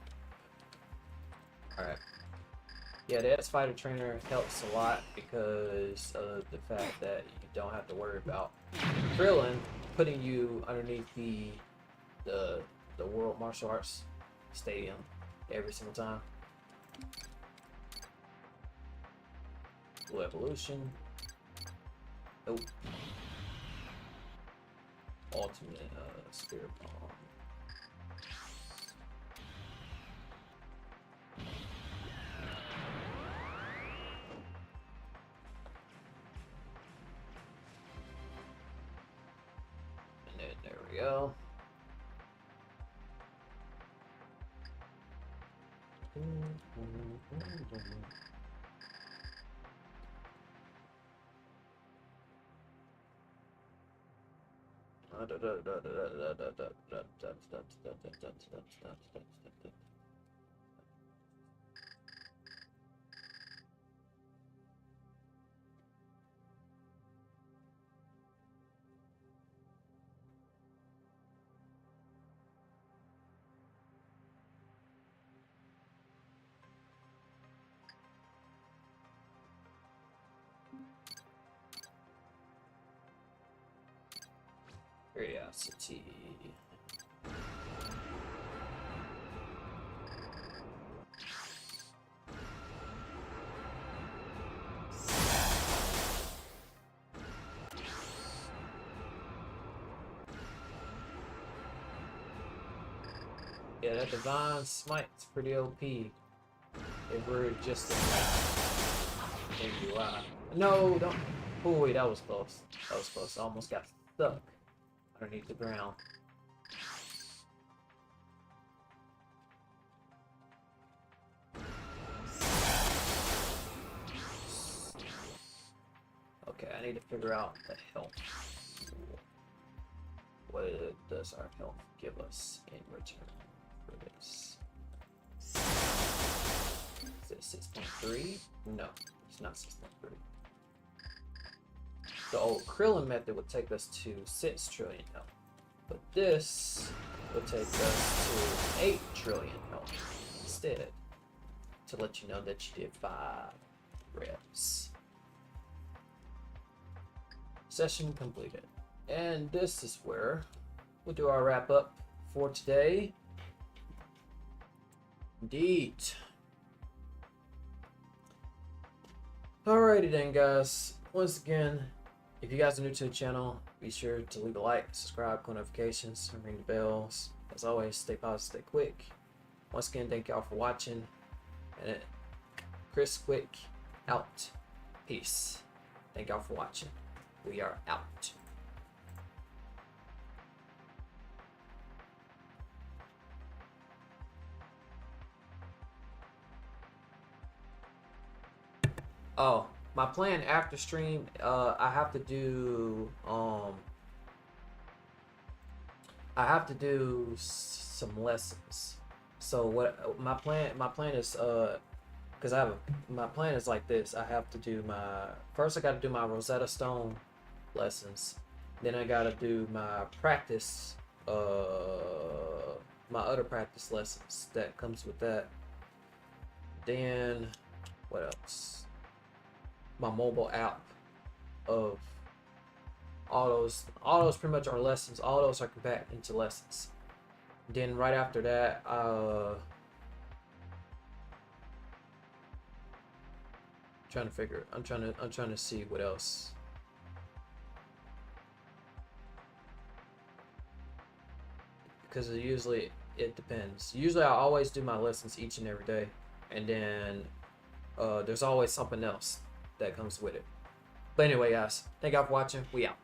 right. Yeah, the X Fighter Trainer helps a lot because of the fact that you don't have to worry about Krillin putting you underneath the World Martial Arts Stadium every single time. Blue Evolution. Nope. Ultimate Spirit Bomb. And then there we go. Curiosity. Yeah, that Divine Smite's pretty OP. If we're just in UI. No, don't. Oh, wait, that was close. That was close. I almost got stuck underneath the ground. Okay, I need to figure out the health. What does our health give us in return for this? Is it 6.3? No, it's not 6.3. The old Krillin method would take us to 6 trillion health. But this would take us to 8 trillion health instead. To let you know that you did 5 reps. Session completed. And this is where we'll do our wrap up for today. Indeed. Alrighty then, guys. Once again, if you guys are new to the channel, be sure to leave a like, subscribe, click notifications, and ring the bells. As always, stay positive, stay quick. Once again, thank y'all for watching. And Chris Quick out. Peace. Thank y'all for watching. We are out. Oh, my plan after stream, I have to do some lessons. So what my plan is because my plan is like this. I have to do first I got to do my Rosetta Stone lessons. Then I got to do my practice my other practice lessons that comes with that. Then what else? My mobile app of all those pretty much are lessons. All those are compact into lessons. Then right after that, I'm trying to see what else. Because it depends. Usually I always do my lessons each and every day, and then there's always something else that comes with it. But anyway, guys, thank y'all for watching. We out.